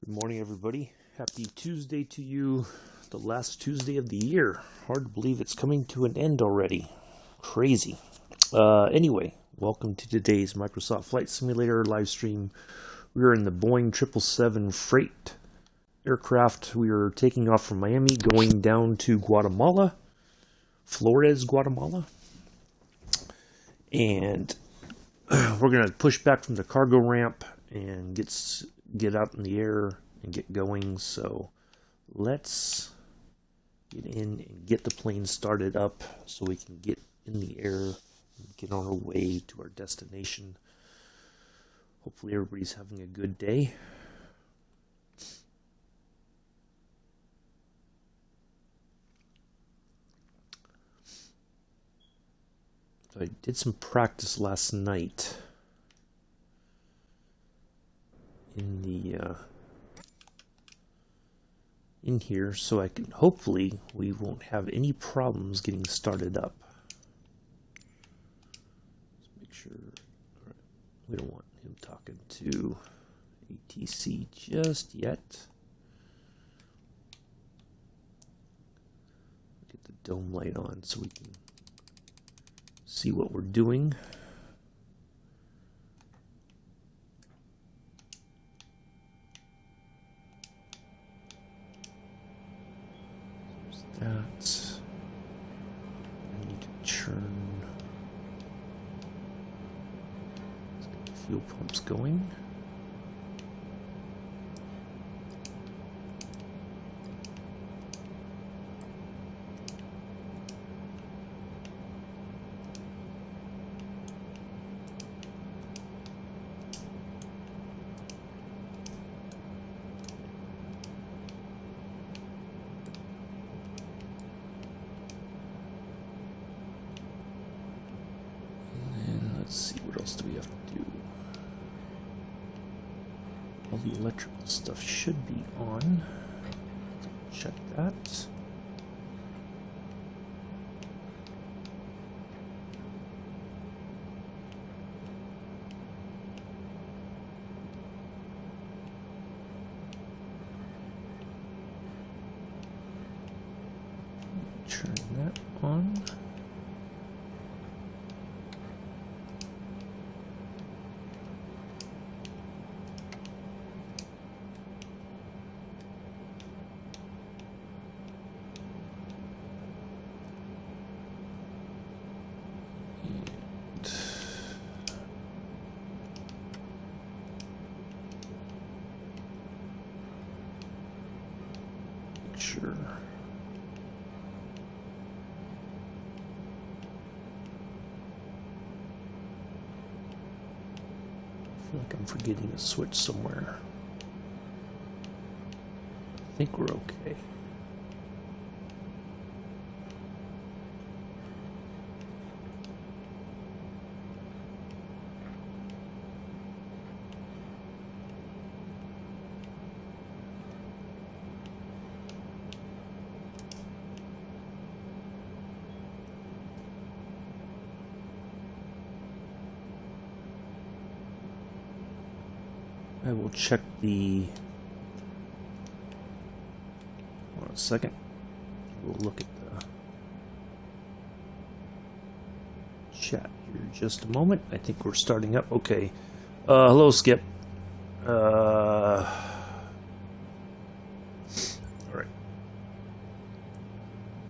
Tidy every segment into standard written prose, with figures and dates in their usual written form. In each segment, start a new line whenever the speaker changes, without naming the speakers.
Good morning, everybody. Happy Tuesday to you. The last Tuesday of the year. Hard to believe it's coming to an end already. Crazy. Anyway, welcome to today's Microsoft Flight Simulator live stream. We are in the Boeing 777 freight aircraft. We are taking off from Miami, going down to Guatemala, Flores, Guatemala. And we're going to push back from the cargo ramp and get out in the air and get going. So let's get in and get the plane started up so we can get in the air and get on our way to our destination. Hopefully everybody's having a good day. So I did some practice last night in here, so I can hopefully we won't have any problems getting started up. Let's make sure. All right. We don't want him talking to ATC just yet. Get the dome light on so we can see what we're doing. That I need to turn. Let's get the fuel pumps going. Let's see, what else do we have to do? All the electrical stuff should be on. Check that. Turn that on. Sure. I feel like I'm forgetting a switch somewhere. I think we're okay. I will check the. Hold on a second. We'll look at the chat here in just a moment. I think we're starting up. Okay. Hello, Skip. All right.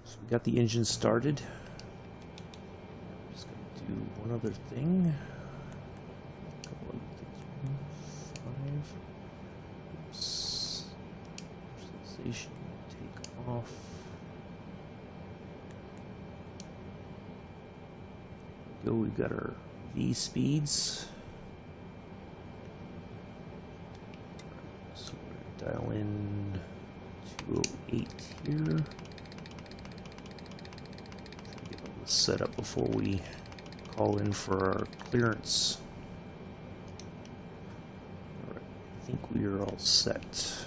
So we got the engine started. Just gonna do one other thing. Take off. Go. We've got our V speeds. So we're gonna dial in 208 here. Try to get all this set up before we call in for our clearance. All right. I think we are all set.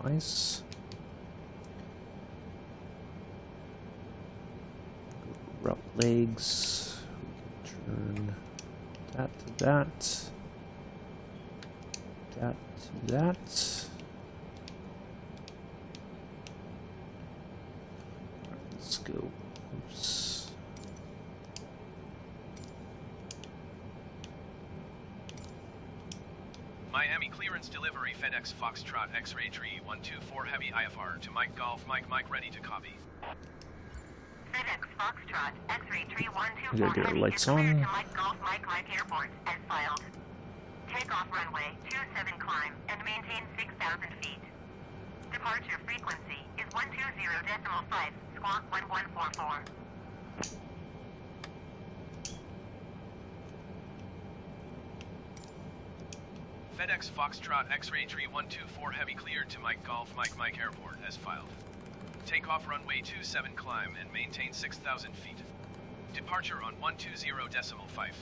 Otherwise, route legs, we can turn that to that. That to that. Let's go. Oops.
Miami clearance delivery FedEx Foxtrot X-Ray Tree 124 Heavy IFR to Mike Golf Mike ready to copy.
FedEx Foxtrot X-Ray Tree
We gotta
124
get our
Heavy
lights
is cleared
on.
to Mike Golf Mike Airport as filed. Takeoff runway 27 climb and maintain 6,000 feet. Departure frequency is 120.5 squawk 1144.
FedEx Foxtrot X-Ray Tree 124 Heavy cleared to Mike Golf Mike Airport as filed. Takeoff runway 27 climb and maintain 6,000 feet. Departure on 120.5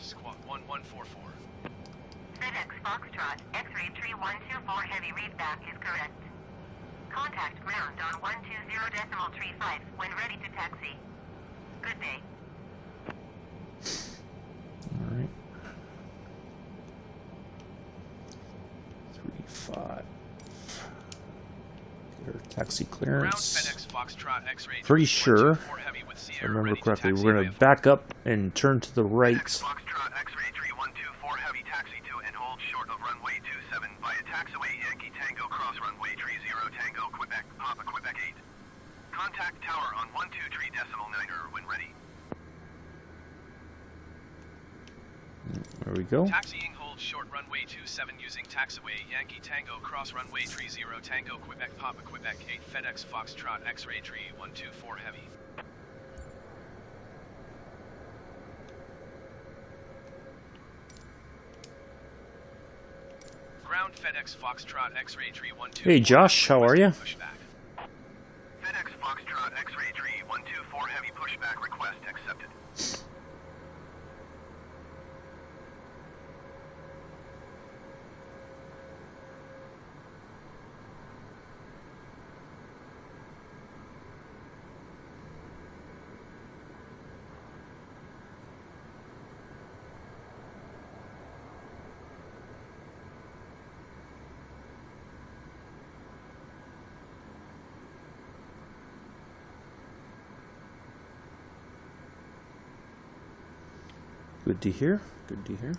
squawk 1144.
FedEx Foxtrot X-Ray Tree 124 Heavy readback is correct. Contact ground on 120.35 when ready to taxi. Good day.
Alright. 35. Get our taxi
Ground
clearance.
FedEx Foxtrot X-Ray
Pretty
Tree
sure,
124 Heavy with
if I
Sierra
remember
ready to
correctly,
taxi
we're going to
IFR.
back up and turn to the right.
FedEx Foxtrot X-Ray Tree 124 Heavy taxi to and hold short of runway 27 via taxiway Yankee Tango cross runway 30 Tango Quebec Papa Quebec 8. Contact tower on 123.9 when ready.
There we go.
Taxiing hold short runway 27 using taxiway Yankee Tango cross runway 30 Tango Quebec Papa Quebec 8 FedEx Foxtrot X-Ray Tree 124 Heavy. Ground FedEx Foxtrot X-Ray Tree 124.
Hey Josh, how are you?
Pushback. FedEx Foxtrot X-Ray Tree 124 Heavy pushback request accepted.
Good to hear. Good to hear.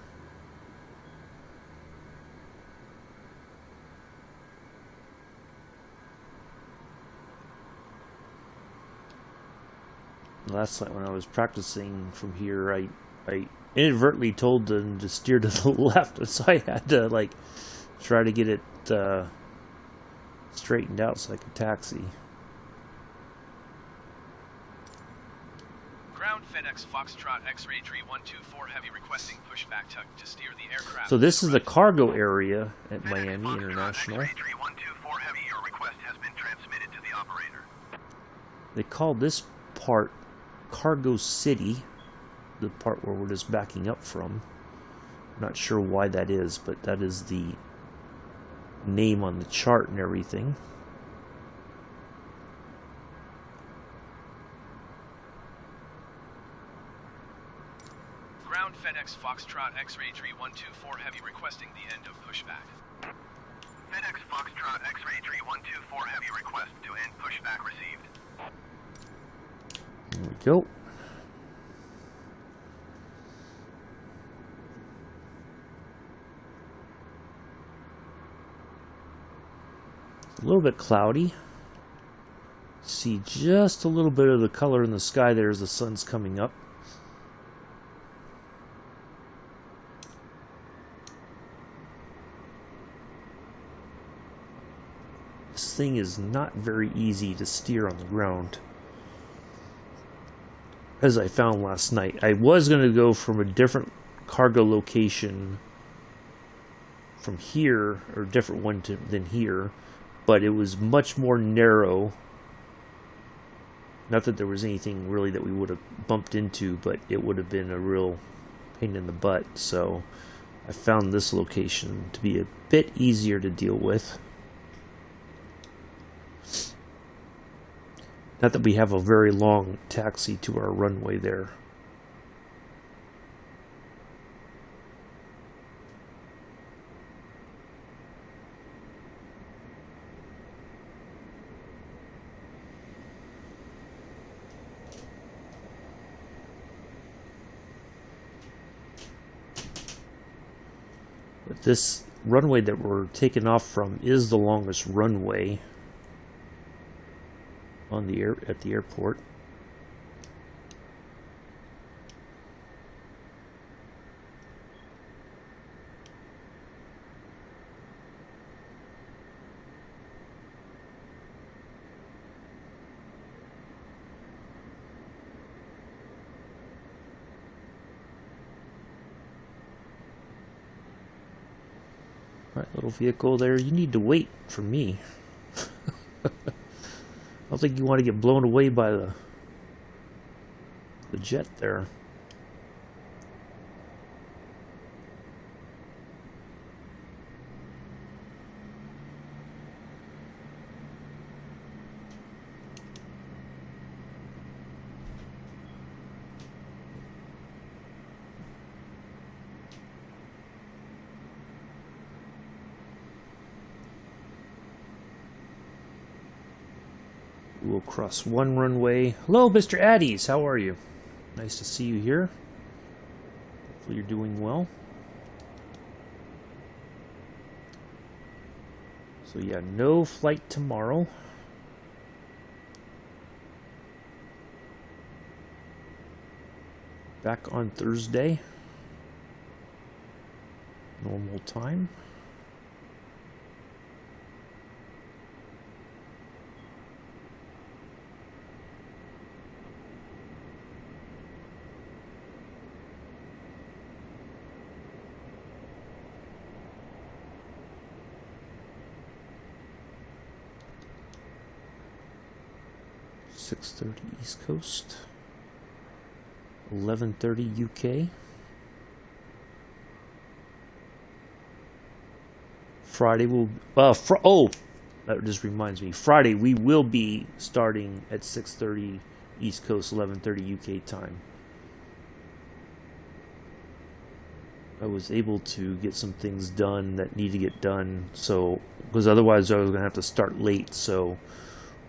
Last night when I was practicing from here, I inadvertently told them to steer to the left, so I had to like try to get it straightened out so I could taxi.
Ground FedEx Foxtrot X-Ray Tree 124 Heavy requesting pushback to steer the aircraft.
So this is the cargo area at
FedEx
Miami
Foxtrot
International.
X-Ray Tree 124 Heavy, your request has been transmitted to the operator.
They call this part Cargo City, the part where we're just backing up from. I'm not sure why that is, but that is the name on the chart and everything.
Ground FedEx Foxtrot X-Ray Tree 124 Heavy requesting the end of pushback. FedEx Foxtrot X-Ray Tree 124 Heavy request to end pushback received.
There we go. It's a little bit cloudy. See just a little bit of the color in the sky there as the sun's coming up. This thing is not very easy to steer on the ground, as I found last night. I was going to go from a different cargo location from here, or a different one than here, but it was much more narrow. Not that there was anything really that we would have bumped into, but it would have been a real pain in the butt. So I found this location to be a bit easier to deal with. Not that we have a very long taxi to our runway there. But this runway that we're taking off from is the longest runway on the at the airport. Right, little vehicle there. You need to wait for me. I don't think you want to get blown away by the jet there. We'll cross one runway. Hello, Mr. Addies. How are you? Nice to see you here. Hopefully you're doing well. So yeah, no flight tomorrow. Back on Thursday. Normal time. .30 East Coast, 11:30 UK. Friday will that just reminds me. Friday we will be starting at 6:30 East Coast, 11:30 UK time. I was able to get some things done that need to get done, so because otherwise I was going to have to start late, so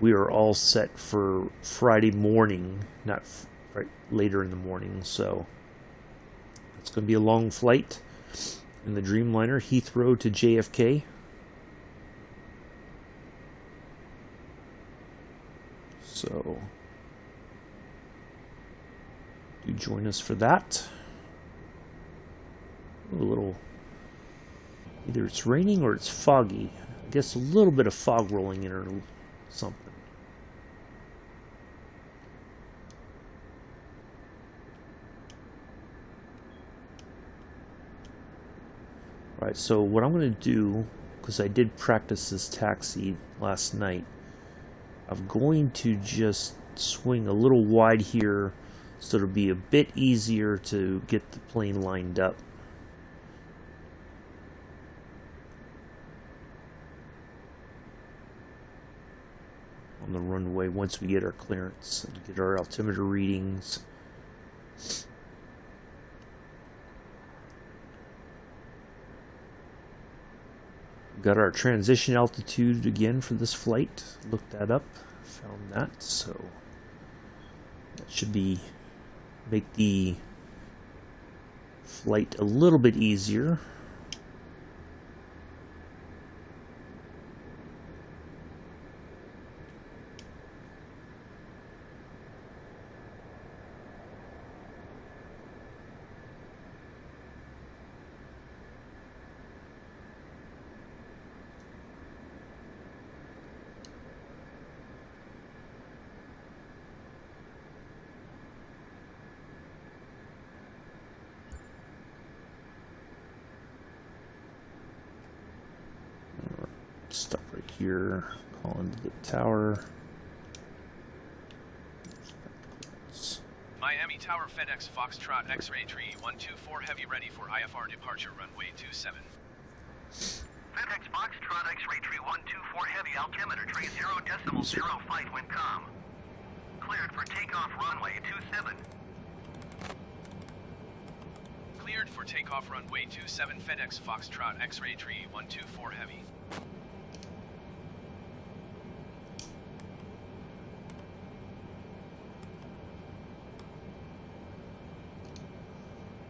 we are all set for Friday morning, not right later in the morning. So it's going to be a long flight in the Dreamliner, Heathrow to JFK. So do join us for that. A little, either it's raining or it's foggy. I guess a little bit of fog rolling in or something. Alright, so what I'm going to do, because I did practice this taxi last night, I'm going to just swing a little wide here so it'll be a bit easier to get the plane lined up. On the runway once we get our clearance and get our altimeter readings. Got our transition altitude again for this flight. Looked that up, found that, so that should make the flight a little bit easier. Stop right here, call into the tower.
Miami Tower FedEx Foxtrot X-Ray Tree 124 Heavy ready for IFR departure runway 27.
FedEx Foxtrot X-Ray Tree 124 Heavy altimeter tree 0.05 when calm. Cleared for takeoff runway 27.
Cleared for takeoff runway 27 FedEx Foxtrot X-Ray Tree 124 Heavy.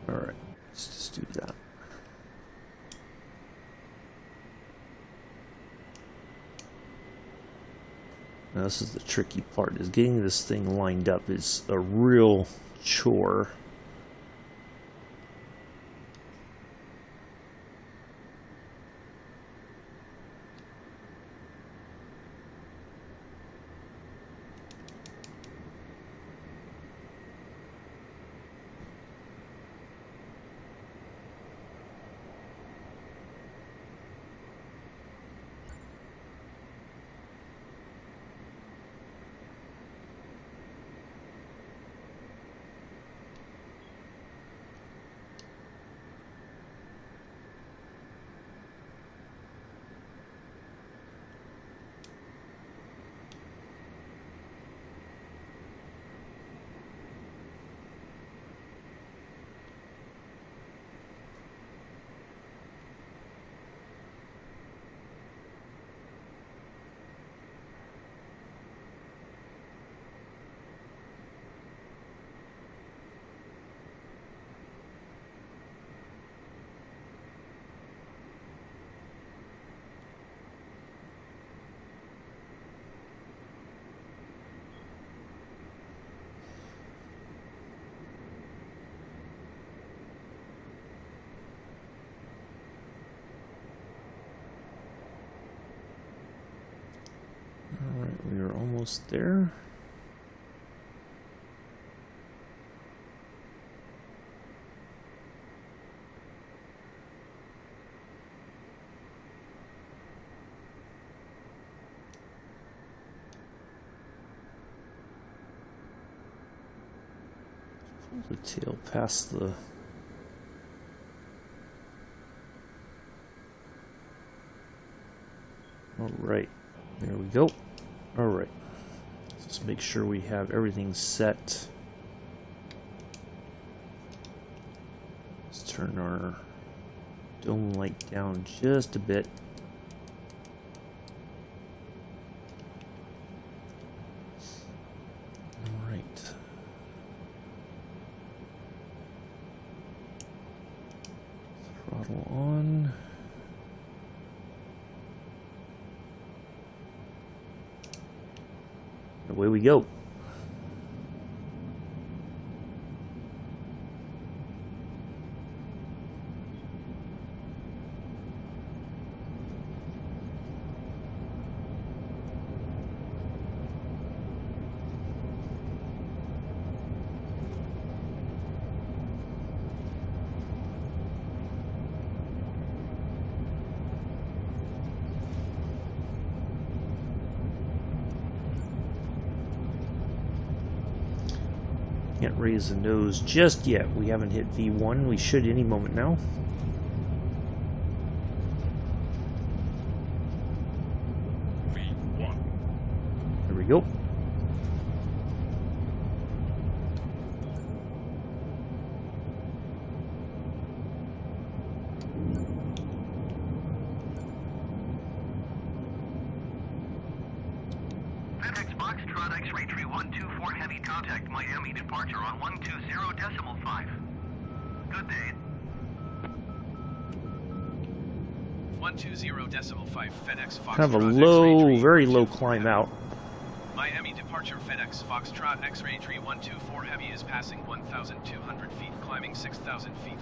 Alright, let's just do that. Now, this is the tricky part, is getting this thing lined up is a real chore. Alright, we are almost there. Pull the tail past the... Alright, there we go. Alright, let's make sure we have everything set. Let's turn our dome light down just a bit. Alright. Throttle on. Away we go. Can't raise the nose just yet. We haven't hit V1. We should any moment now.
V1.
There we go.
FedEx Foxtrot X-ray tree 124 heavy contact Miami departure on 120.5. Good day.
120.5 FedEx Foxtrot
Kind of a
X-ray
low,
tree
very low
124
climb
heavy.
out.
Miami departure FedEx Foxtrot X-ray tree 124 heavy is passing 1,200 feet, climbing 6,000 feet.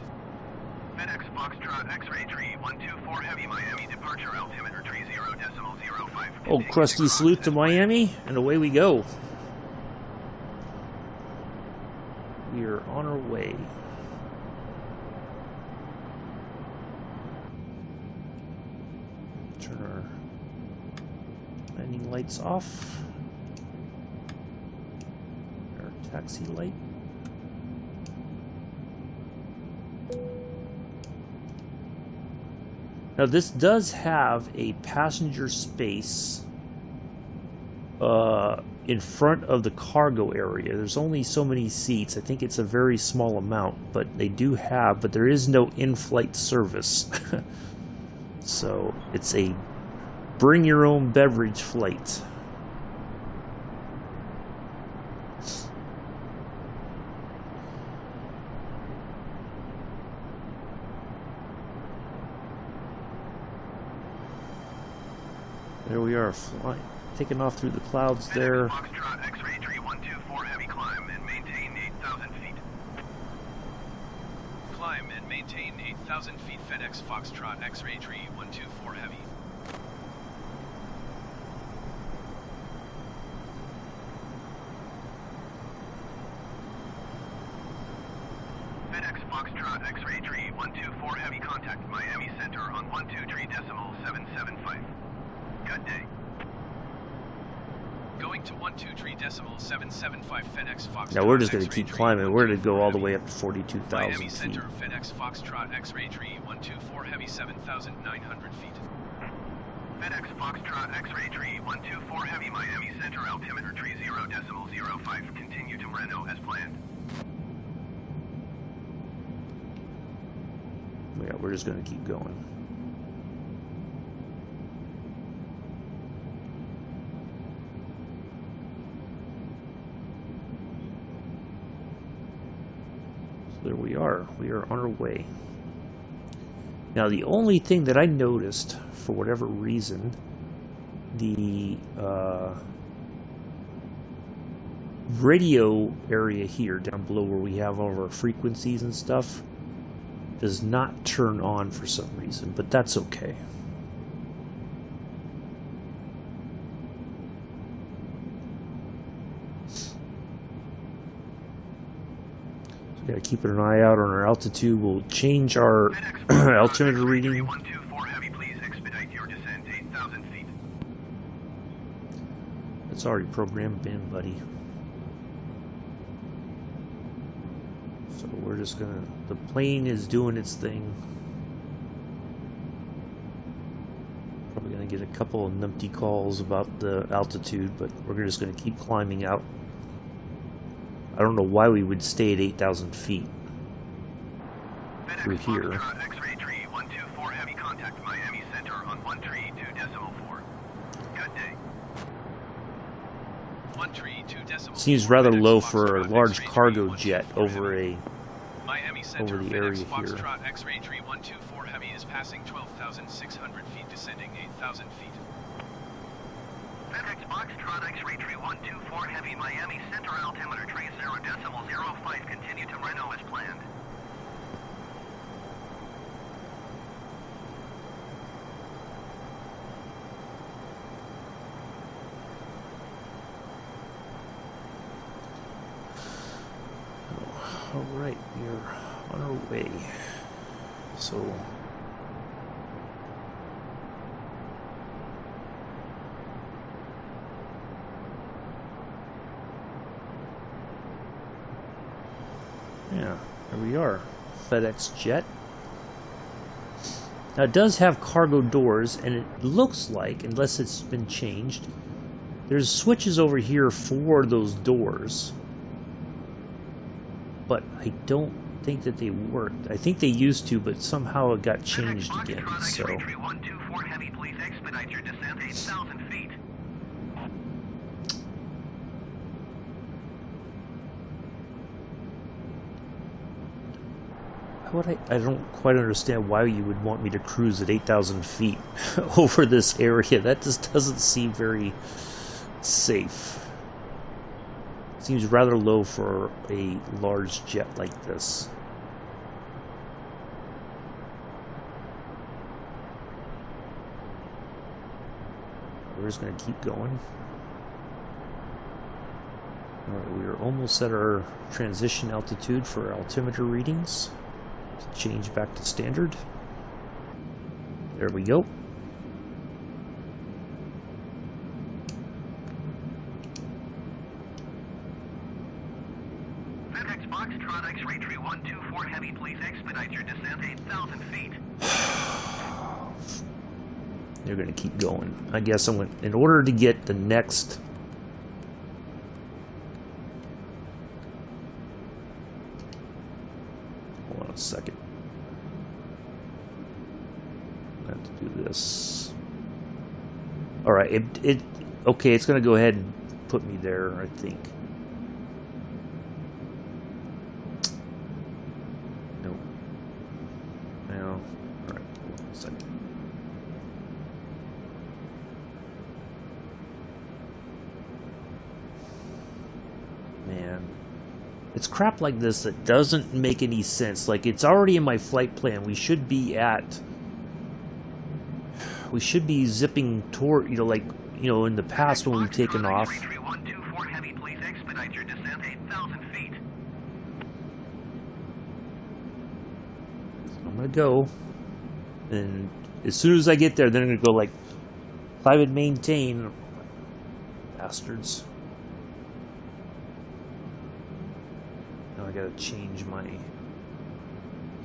FedEx Foxtrot X-ray tree 124 heavy Miami departure altimeter tree 0.05.
Oh, crusty salute to Miami, and away we go. We are on our way. Turn our landing lights off. Our taxi light. Now this does have a passenger space in front of the cargo area. There's only so many seats. I think it's a very small amount, but they do have, but there is no in-flight service. So it's a bring your own beverage flight. There we are, taking off through the clouds there.
Foxtrot X-ray tree 124 heavy climb and maintain 8,000 feet. Climb and maintain 8,000 feet. FedEx Foxtrot X-ray tree 124 heavy. FedEx Foxtrot X-ray tree 124 heavy, contact Miami Center on 123.775. Good day. Going to 123.775 FedEx Foxtrot.
Now we're just going to
X-ray
keep
tree
climbing. We're going to go all the
124
way up to 42,000
Miami
feet.
Center FedEx Foxtrot X-ray tree 124 heavy, 7,900 feet. FedEx Foxtrot X-ray tree 124 heavy, Miami Center altimeter tree 0.05. Continue to Reno as planned.
Yeah, we're just going to keep going. So there we are. We are on our way. Now, the only thing that I noticed, for whatever reason, the radio area here down below where we have all of our frequencies and stuff does not turn on for some reason, but that's okay. So we gotta keep an eye out on our altitude. We'll change our altimeter reading.
124 heavy, please expedite your descent 8,000 feet.
It's already programmed in, buddy. So we're just gonna, the plane is doing its thing. Probably gonna get a couple of numpty calls about the altitude, but we're just gonna keep climbing out. I don't know why we would stay at 8,000 feet through here.
X-ray tree 124 heavy, contact Miami Center on 132.4. Good day. 132.4.
Seems rather low for a large cargo jet over a
Miami Center,
over the
FedEx
area here.
Foxtrot X-ray tree 124 heavy is passing 12,600 feet, descending 8,000 feet. FedEx Foxtrot X-ray tree 124 heavy, Miami Center altimeter tree 0.05. Continue to Reno as planned.
Alright, we're on our way. So yeah, there we are. FedEx jet. Now it does have cargo doors, and it looks like, unless it's been changed, there's switches over here for those doors. But I don't think that they worked. I think they used to, but somehow it got changed again. So
Heavy, please expedite your descent 8,000 feet.
I don't quite understand why you would want me to cruise at 8,000 feet over this area. That just doesn't seem very safe. Seems rather low for a large jet like this. We're just going to keep going. Alright, we are almost at our transition altitude for our altimeter readings. Let's change back to standard. There we go.
FedEx Foxtrot X-ray tree 124 heavy, please expedite your descent 8,000 feet.
They're going to keep going. I guess I'm going, in order to get the next hold on a second. I have to do this. All right, okay, it's going to go ahead and put me there, I think. No. Now, all right, hold on a second. It's crap like this that doesn't make any sense. Like, it's already in my flight plan. We should be zipping toward, like, in the past when we've taken off.
X-ray 124 Heavy, please expedite your descent 8,000 feet.
I'm gonna go, and as soon as I get there, then I'm gonna go, like, climb and maintain. Bastards. Now I gotta change my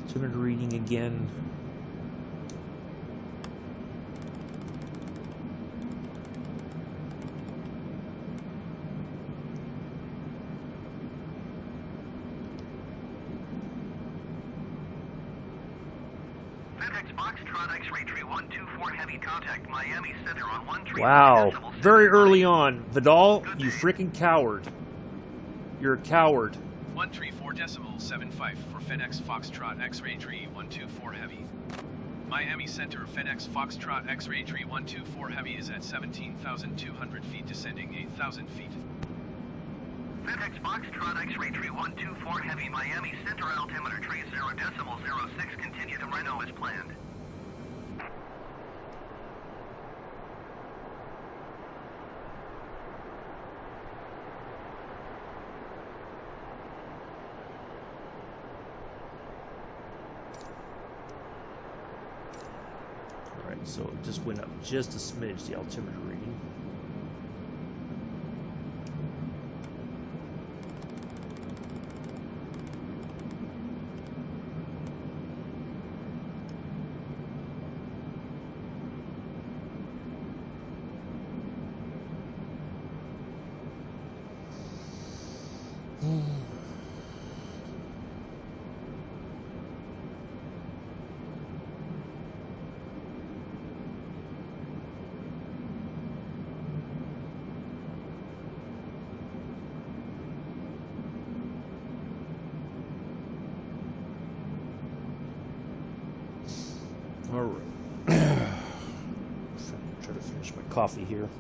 altimeter reading again.
FedEx Foxtrot X-ray 124 Heavy, contact Miami Center on 131.
Wow, very early on. Vidal, you freaking coward. You're a coward.
134.75 for FedEx Foxtrot X-ray 124 Heavy. Miami Center, FedEx Foxtrot X-ray 124 Heavy is at 17,200 feet, descending 8,000 feet. FedEx Foxtrot X-ray 124 Heavy, Miami Center, altimeter 30.06, continue to Reno as planned.
Alright, so it just went up just a smidge, the altimeter reading. Alright. Try to finish my coffee here.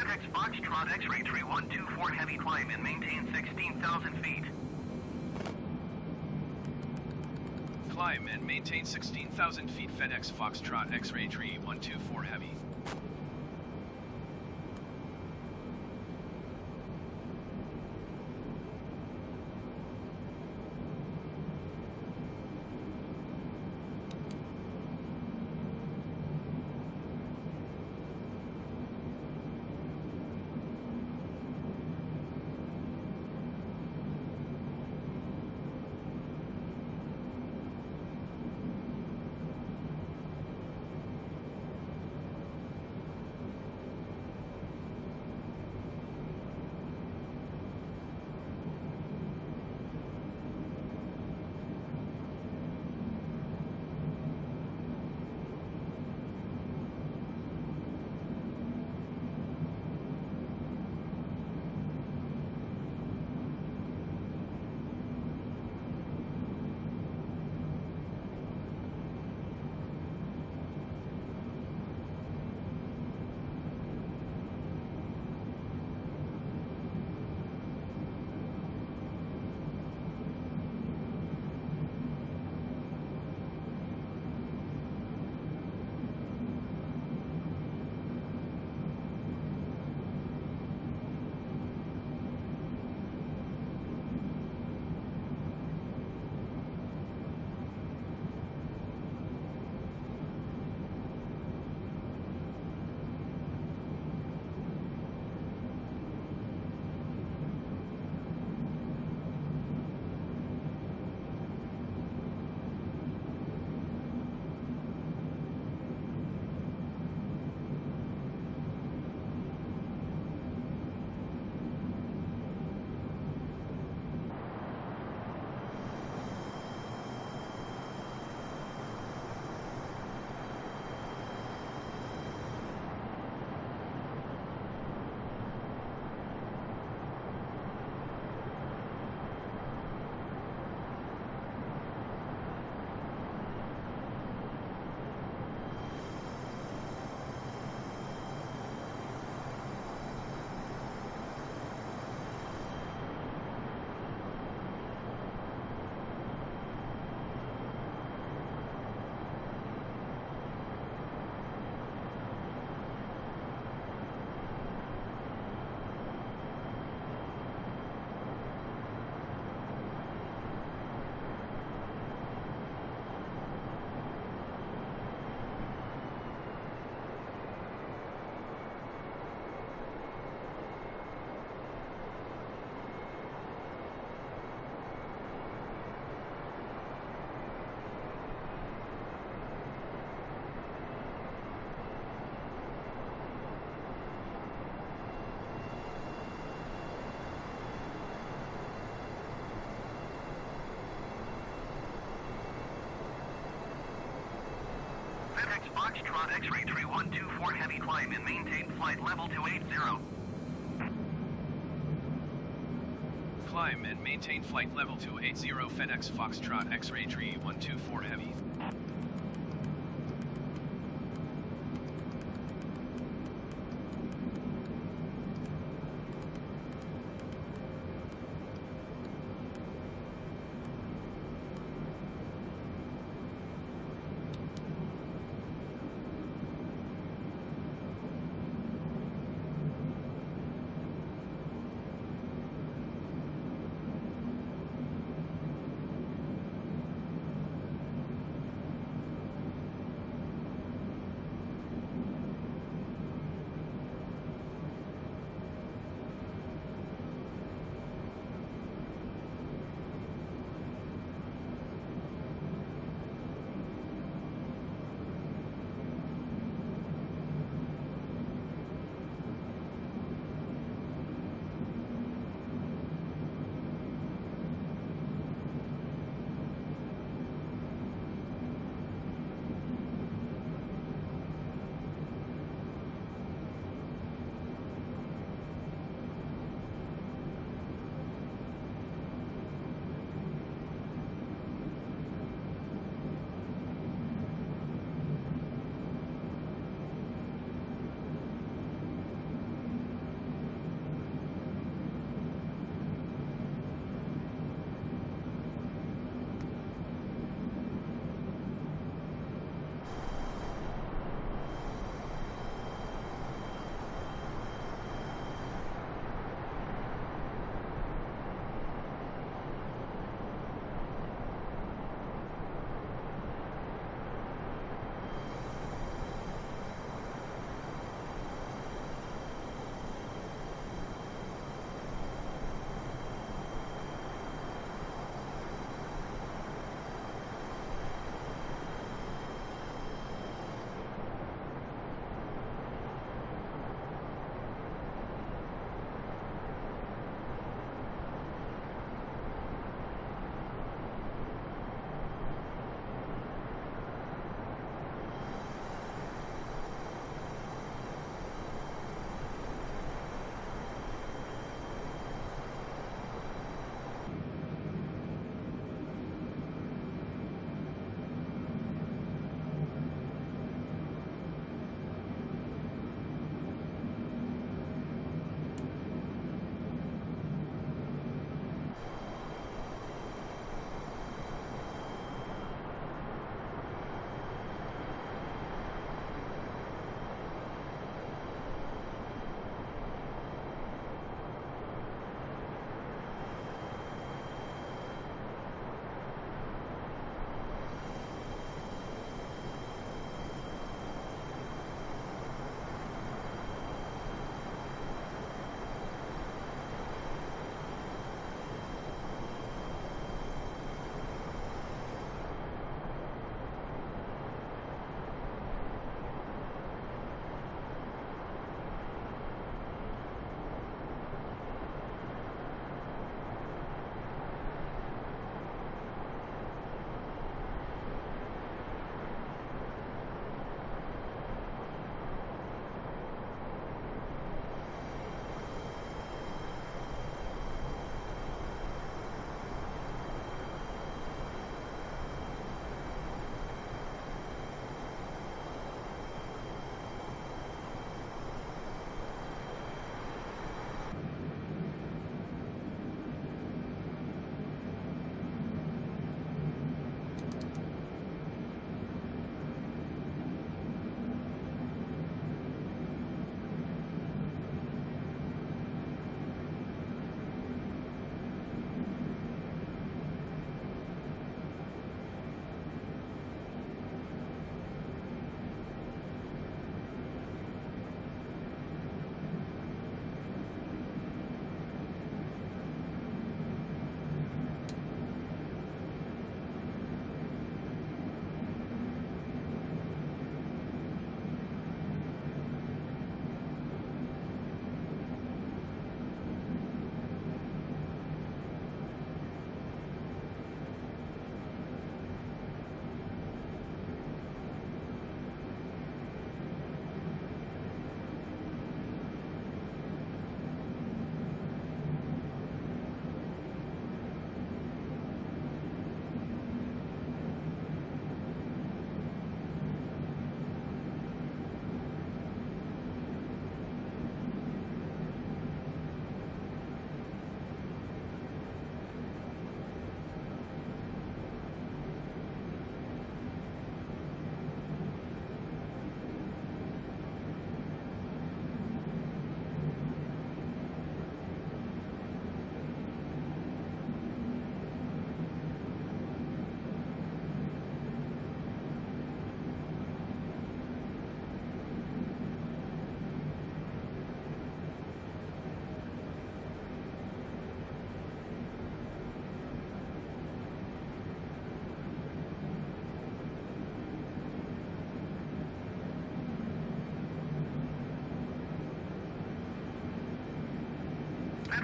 FedEx Foxtrot X-ray 3124 heavy climb and maintain 16,000 feet.
Climb and maintain 16,000 feet. FedEx Foxtrot X-ray 3124 heavy.
FedEx Foxtrot X-ray 3124 heavy climb and maintain flight level 280.
Climb and maintain flight level 280. FedEx Foxtrot X-ray 3124 heavy.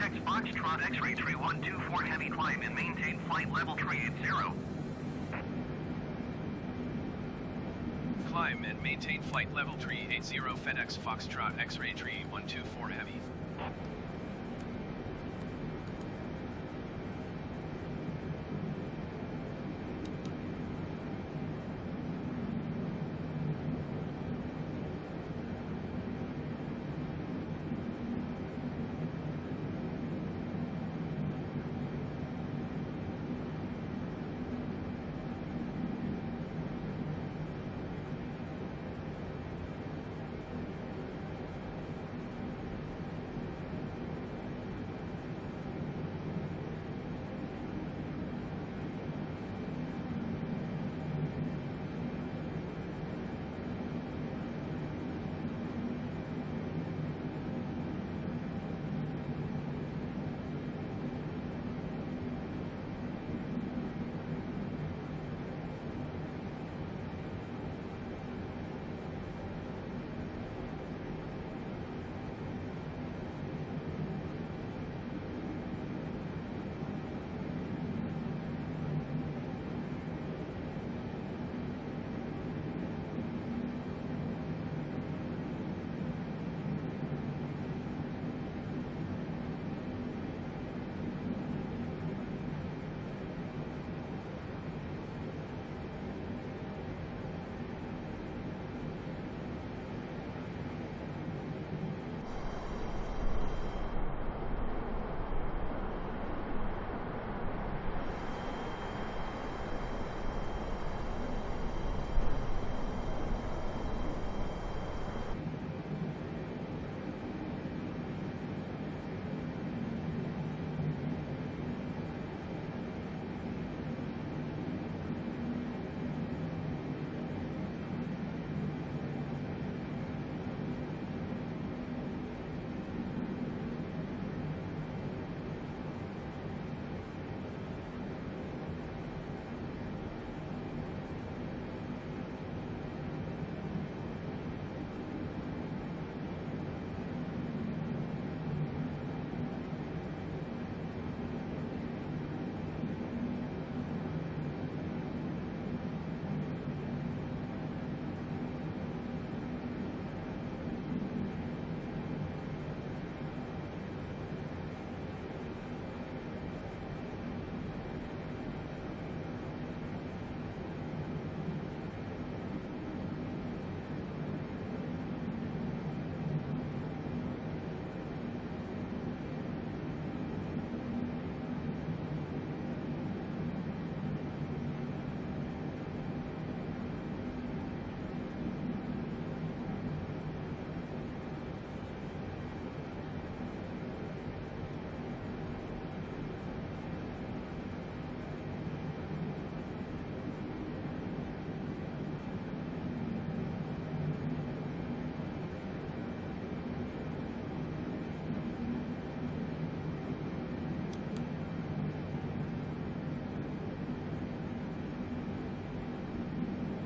FedEx Foxtrot X-ray 3124 heavy climb and maintain flight level 380.
Climb and maintain flight level 380 FedEx Foxtrot X-ray 3124 heavy.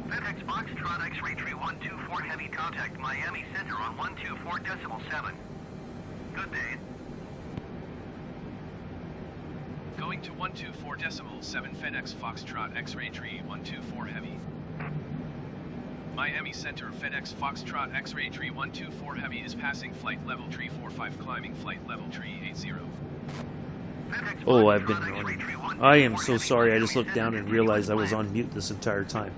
FedEx Foxtrot X-ray 3124 heavy contact Miami Center on 124.7. Good day.
Going to 124.7 FedEx Foxtrot X-ray 3124 heavy. Miami Center FedEx Foxtrot X-ray 3124 heavy is passing flight level 345 climbing flight level 380.
Oh, I've been running. I am so sorry. I just looked down and realized I was on mute this entire time.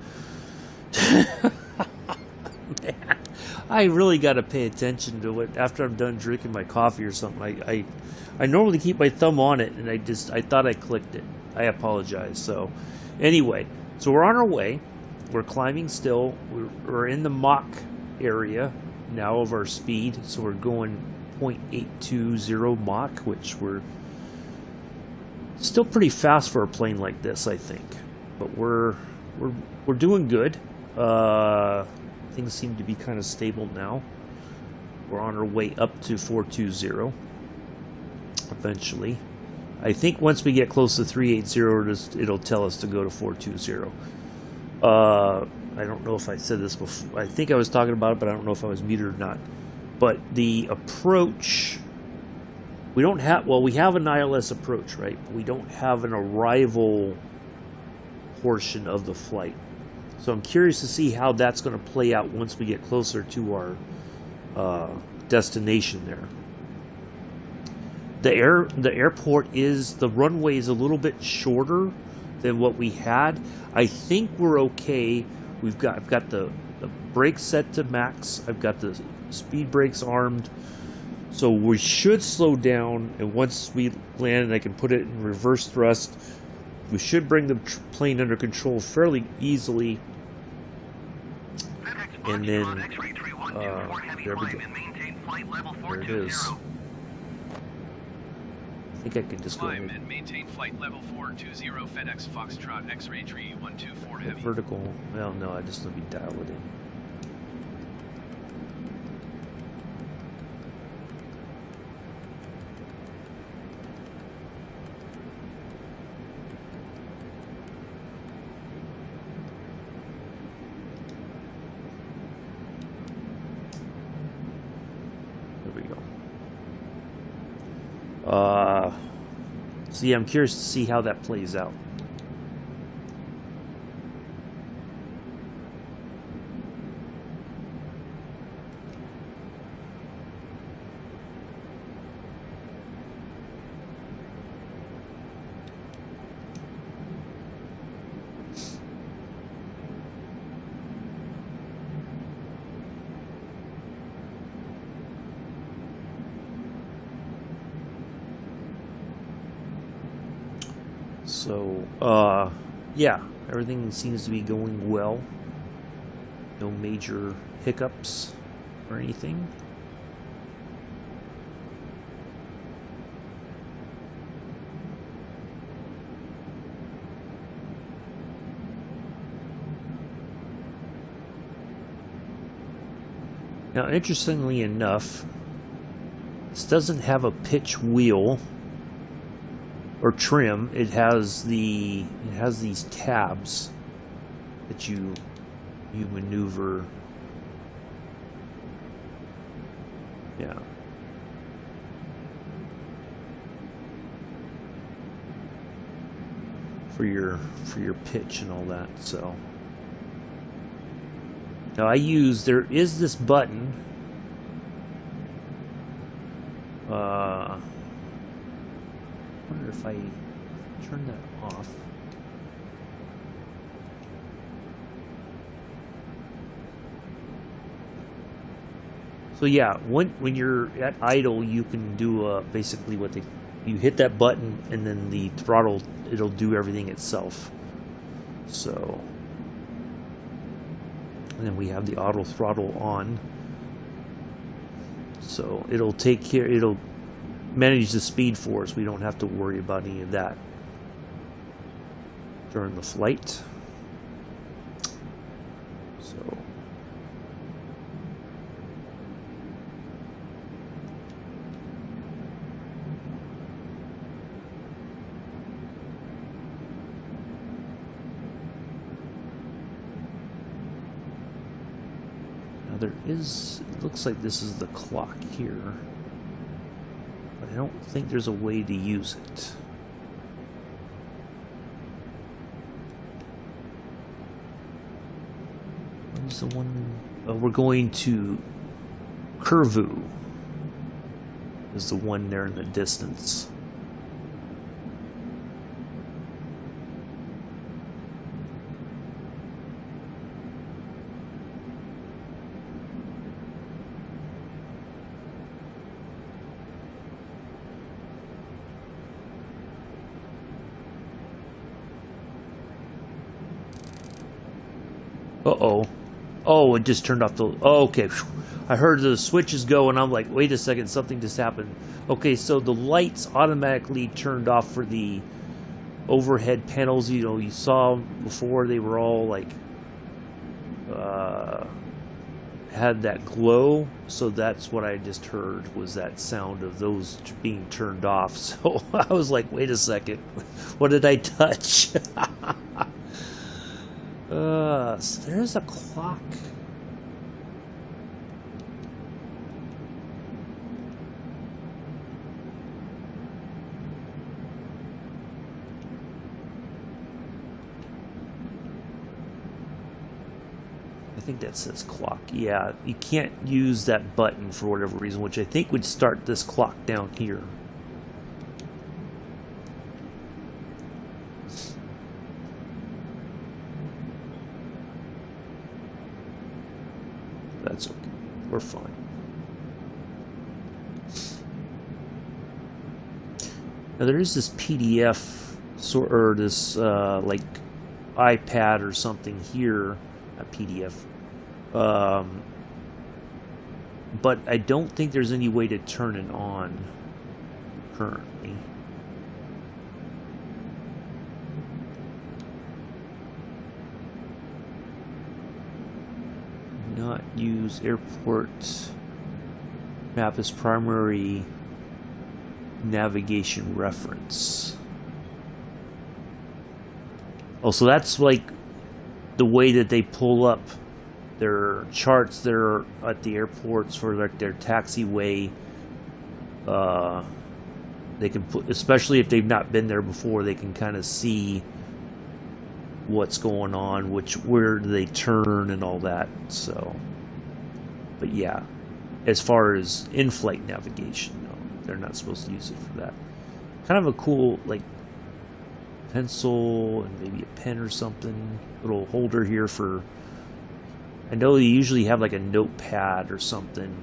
Man, I really got to pay attention to it after I'm done drinking my coffee or something. I normally keep my thumb on it, and I thought I clicked it. I apologize. So, anyway, so we're on our way. We're climbing still. We're in the Mach area now of our speed, so we're going 0.820 Mach, which we're still pretty fast for a plane like this, I think. But we're doing good. Things seem to be kind of stable now. We're on our way up to 420 eventually. I think once we get close to 380, it'll tell us to go to 420. I don't know if I said this before. I think I was talking about it, but I don't know if I was muted or not. But the approach We don't have, well, we have an ILS approach, right? We don't have an arrival portion of the flight. So I'm curious to see how that's going to play out once we get closer to our destination there. The airport the runway is a little bit shorter than what we had. I think we're okay. I've got the brakes set to max. I've got the speed brakes armed. So we should slow down, and once we land and I can put it in reverse thrust, we should bring the plane under control fairly easily. And then, there we go. There it is. I think I can just go
Climb and maintain flight level 420 FedEx Foxtrot X-ray tree 124 heavy.
Vertical. Well, no, let me dial it in. So yeah, I'm curious to see how that plays out. So, yeah, everything seems to be going well. No major hiccups or anything. Now, interestingly enough, this doesn't have a pitch wheel or trim. It has these tabs that you maneuver. Yeah. For your pitch and all that. So now there is this button. I wonder if I turn that off. So yeah, when you're at idle, you can do basically you hit that button and then the throttle, it'll do everything itself. So, and then we have the auto throttle on. So it'll manage the speed for us. We don't have to worry about any of that during the flight. So now it looks like this is the clock here. I don't think there's a way to use it. Where's the one? Oh, we're going to Curvu. Is the one there in the distance. Uh-oh. Oh, it just turned off the... Oh, okay. I heard the switches go, and I'm like, wait a second, something just happened. Okay, so the lights automatically turned off for the overhead panels. You know, you saw before they were all, like, had that glow. So that's what I just heard, was that sound of those being turned off. So I was like, wait a second. What did I touch? So there's a clock. think that says clock. Yeah, you can't use that button for whatever reason, which I think would start this clock down here. That's okay. We're fine. Now there is this PDF or this like iPad or something here, a PDF. But I don't think there's any way to turn it on currently. Not use airport map as primary navigation reference. Oh, so that's like the way that they pull up their charts there at the airports for like their taxiway. They can put, especially if they've not been there before, they can kind of see what's going on, where do they turn and all that. So, but yeah, as far as in-flight navigation, no, they're not supposed to use it for that. Kind of a cool like pencil and maybe a pen or something, little holder here for, I know you usually have like a notepad or something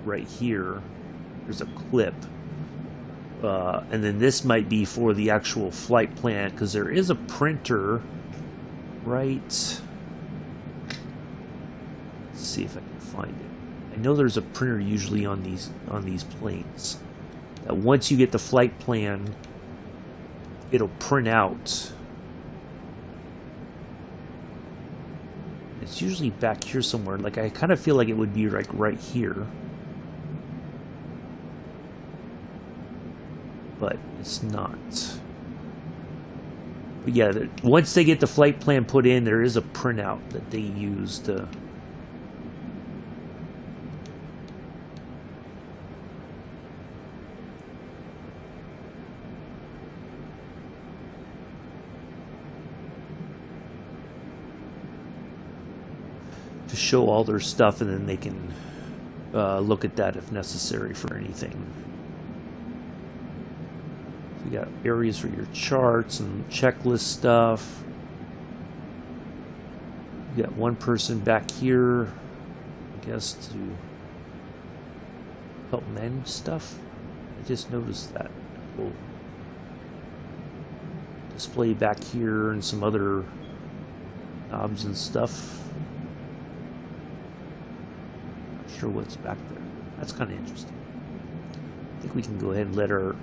right here. There's a clip, and then this might be for the actual flight plan, because there is a printer, right? Let's see if I can find it. I know there's a printer usually on these planes. That once you get the flight plan, it'll print out. It's usually back here somewhere. Like, I kind of feel like it would be like right here, but it's not. But yeah, once they get the flight plan put in, there is a printout that they use to show all their stuff, and then they can look at that if necessary for anything. You got areas for your charts and checklist stuff. You got one person back here, I guess, to help manage stuff. I just noticed that. Cool. Display back here and some other knobs and stuff. Not sure what's back there. That's kind of interesting. I think we can go ahead and let our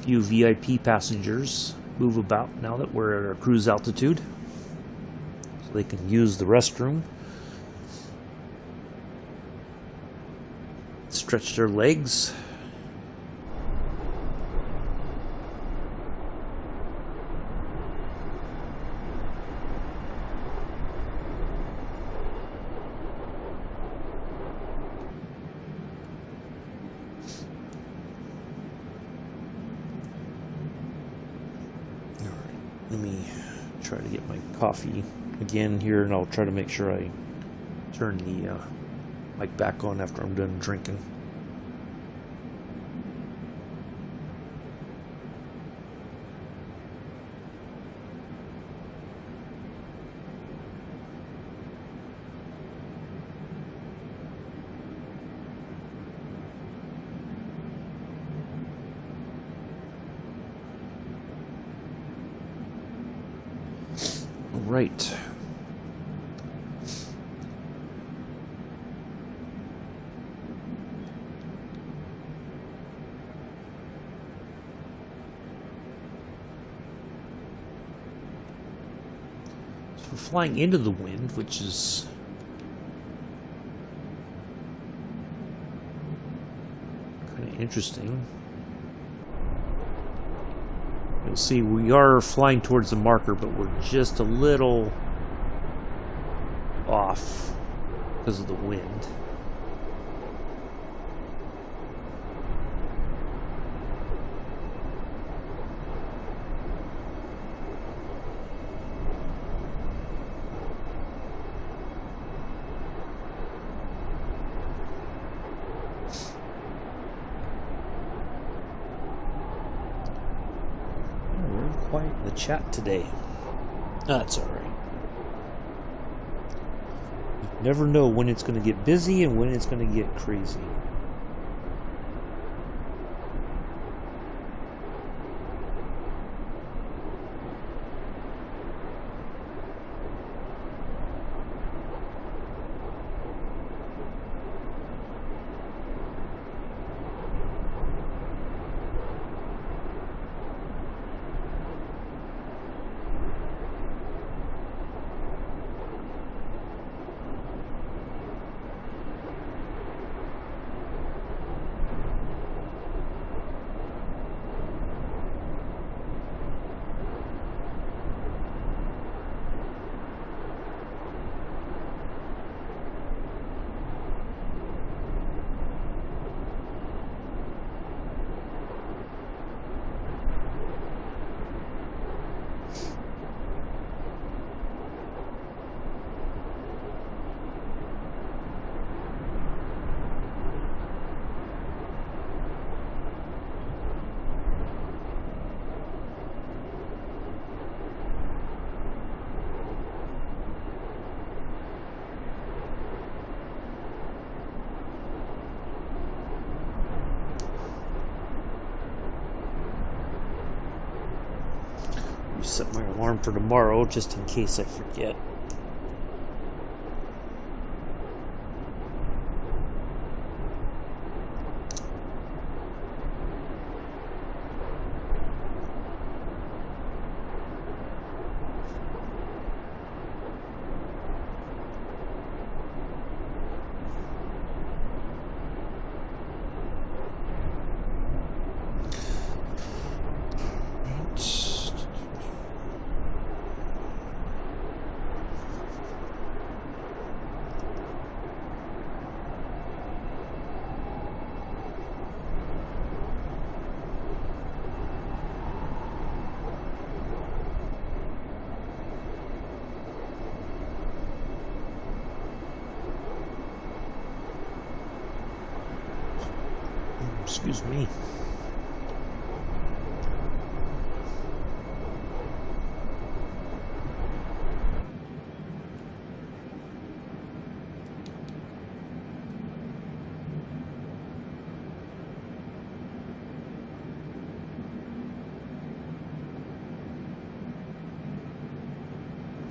few VIP passengers move about now that we're at our cruise altitude, so they can use the restroom, stretch their legs. Let me try to get my coffee again here, and I'll try to make sure I turn the mic back on after I'm done drinking. Right. So we're flying into the wind, which is kind of interesting. You'll see we are flying towards the marker, but we're just a little off because of the wind. quiet in the chat today. That's alright. You never know when it's going to get busy and when it's going to get crazy. Set my alarm for tomorrow just in case I forget. Excuse me.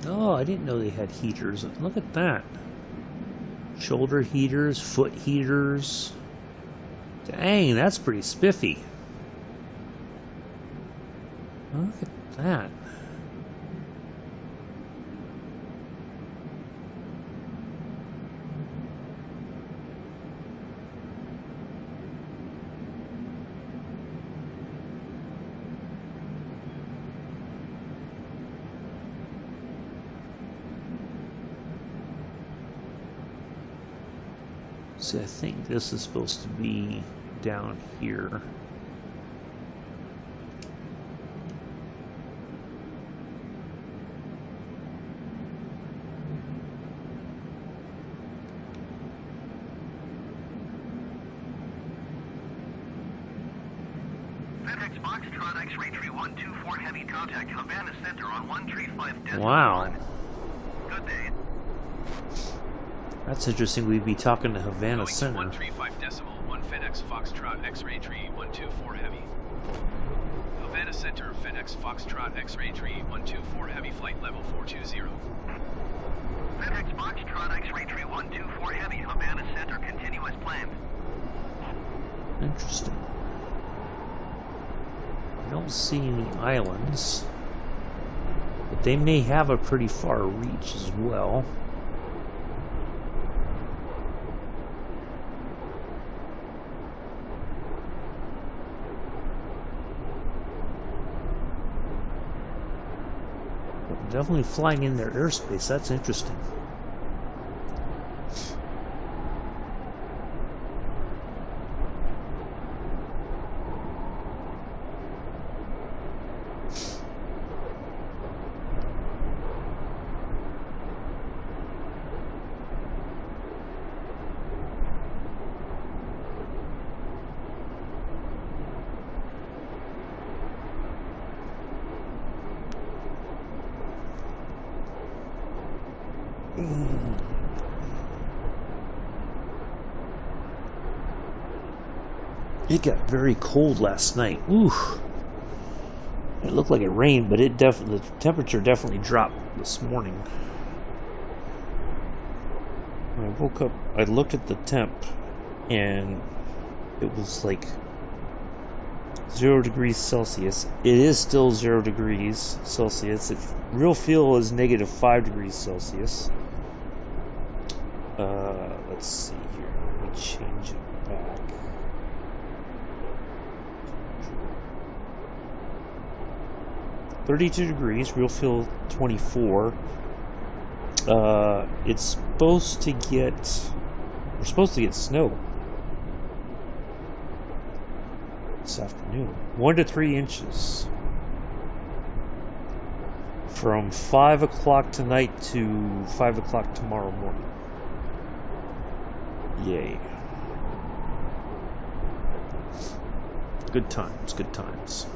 Oh, I didn't know they had heaters. Look at that. Shoulder heaters, foot heaters. Dang, that's pretty spiffy. Look at that. See, I think this is supposed to be down here.
FedEx Foxtrot X-ray tree 124 heavy contact Havana Center on 135 decimal
Wow.
1. Good day.
That's interesting. We'd be talking to Havana
Boeing
Center.
135 decimal 1 FedEx Foxtrot X-ray tree 124 heavy. Havana Center FedEx Foxtrot X-ray tree 124 heavy flight level 420.
FedEx Foxtrot X-ray tree 124 heavy Havana Center continuous planned.
Interesting. I don't see any islands, but they may have a pretty far reach as well. Definitely flying in their airspace. That's interesting. It got very cold last night. Ooh. It looked like it rained, but the temperature definitely dropped this morning. When I woke up, I looked at the temp, and it was like 0 degrees Celsius. It is still 0 degrees Celsius. Real feel is negative 5 degrees Celsius. Let's see here. Let me change it back. $32 degrees, real feel 24. We're supposed to get snow this afternoon. 1 to 3 inches. From 5 o'clock tonight to 5 o'clock tomorrow morning. Yay. Good times, good times.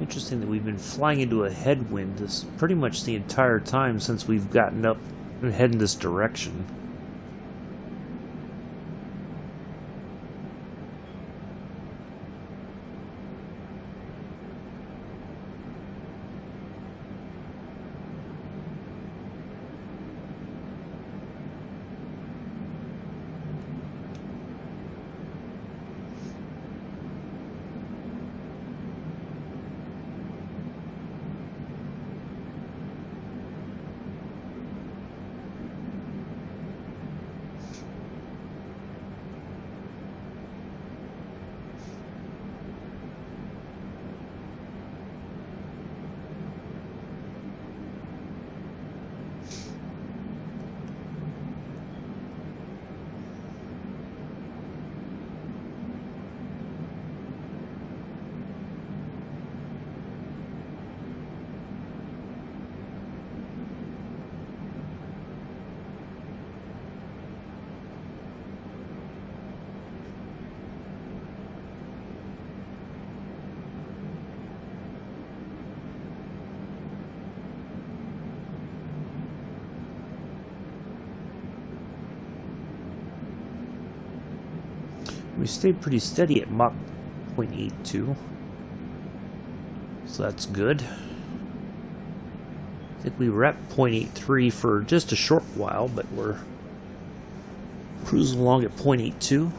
Interesting that we've been flying into a headwind this pretty much the entire time since we've gotten up and heading this direction. We stayed pretty steady at Mach 0.82, so that's good. I think we were at 0.83 for just a short while, but we're cruising along at 0.82.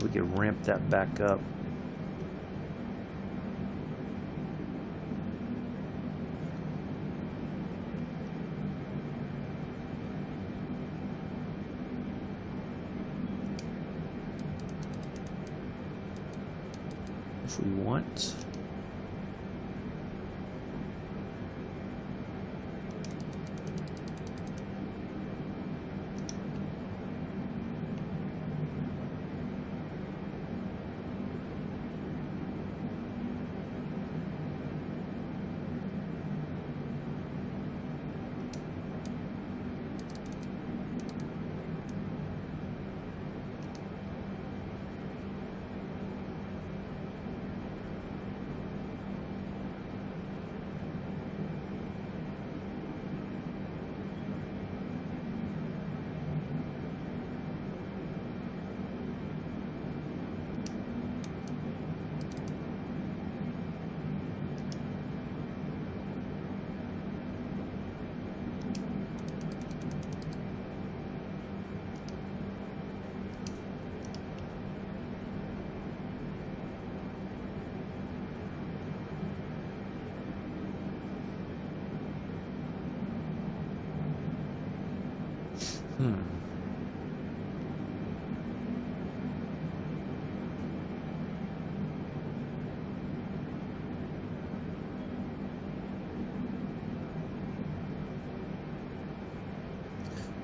We can ramp that back up. If we want.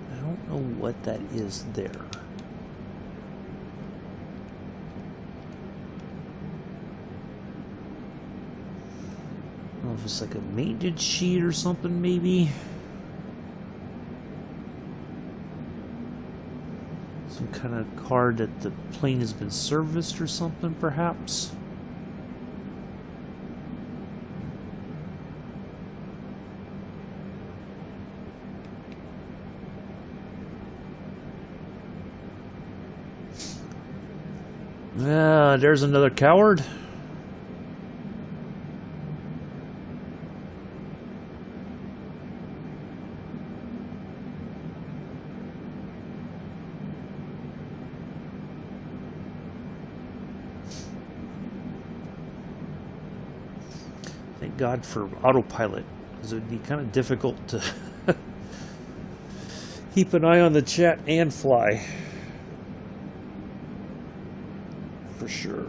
I don't know what that is there. I don't know if it's like a maintenance sheet or something, maybe. Some kind of card that the plane has been serviced or something, perhaps. There's another coward. Thank God for autopilot, because it would be kind of difficult to keep an eye on the chat and fly. For sure.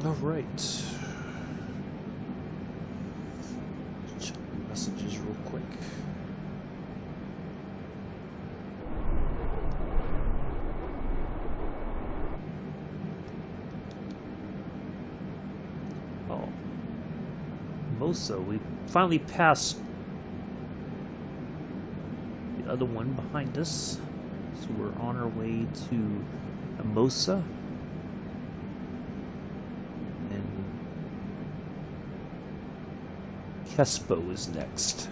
All right. Check the messages real quick. Oh, Mosa. We finally passed the other one behind us, so we're on our way to Mosa. Kespo is next.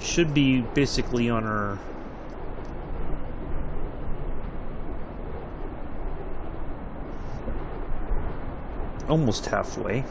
Should be basically on our almost halfway.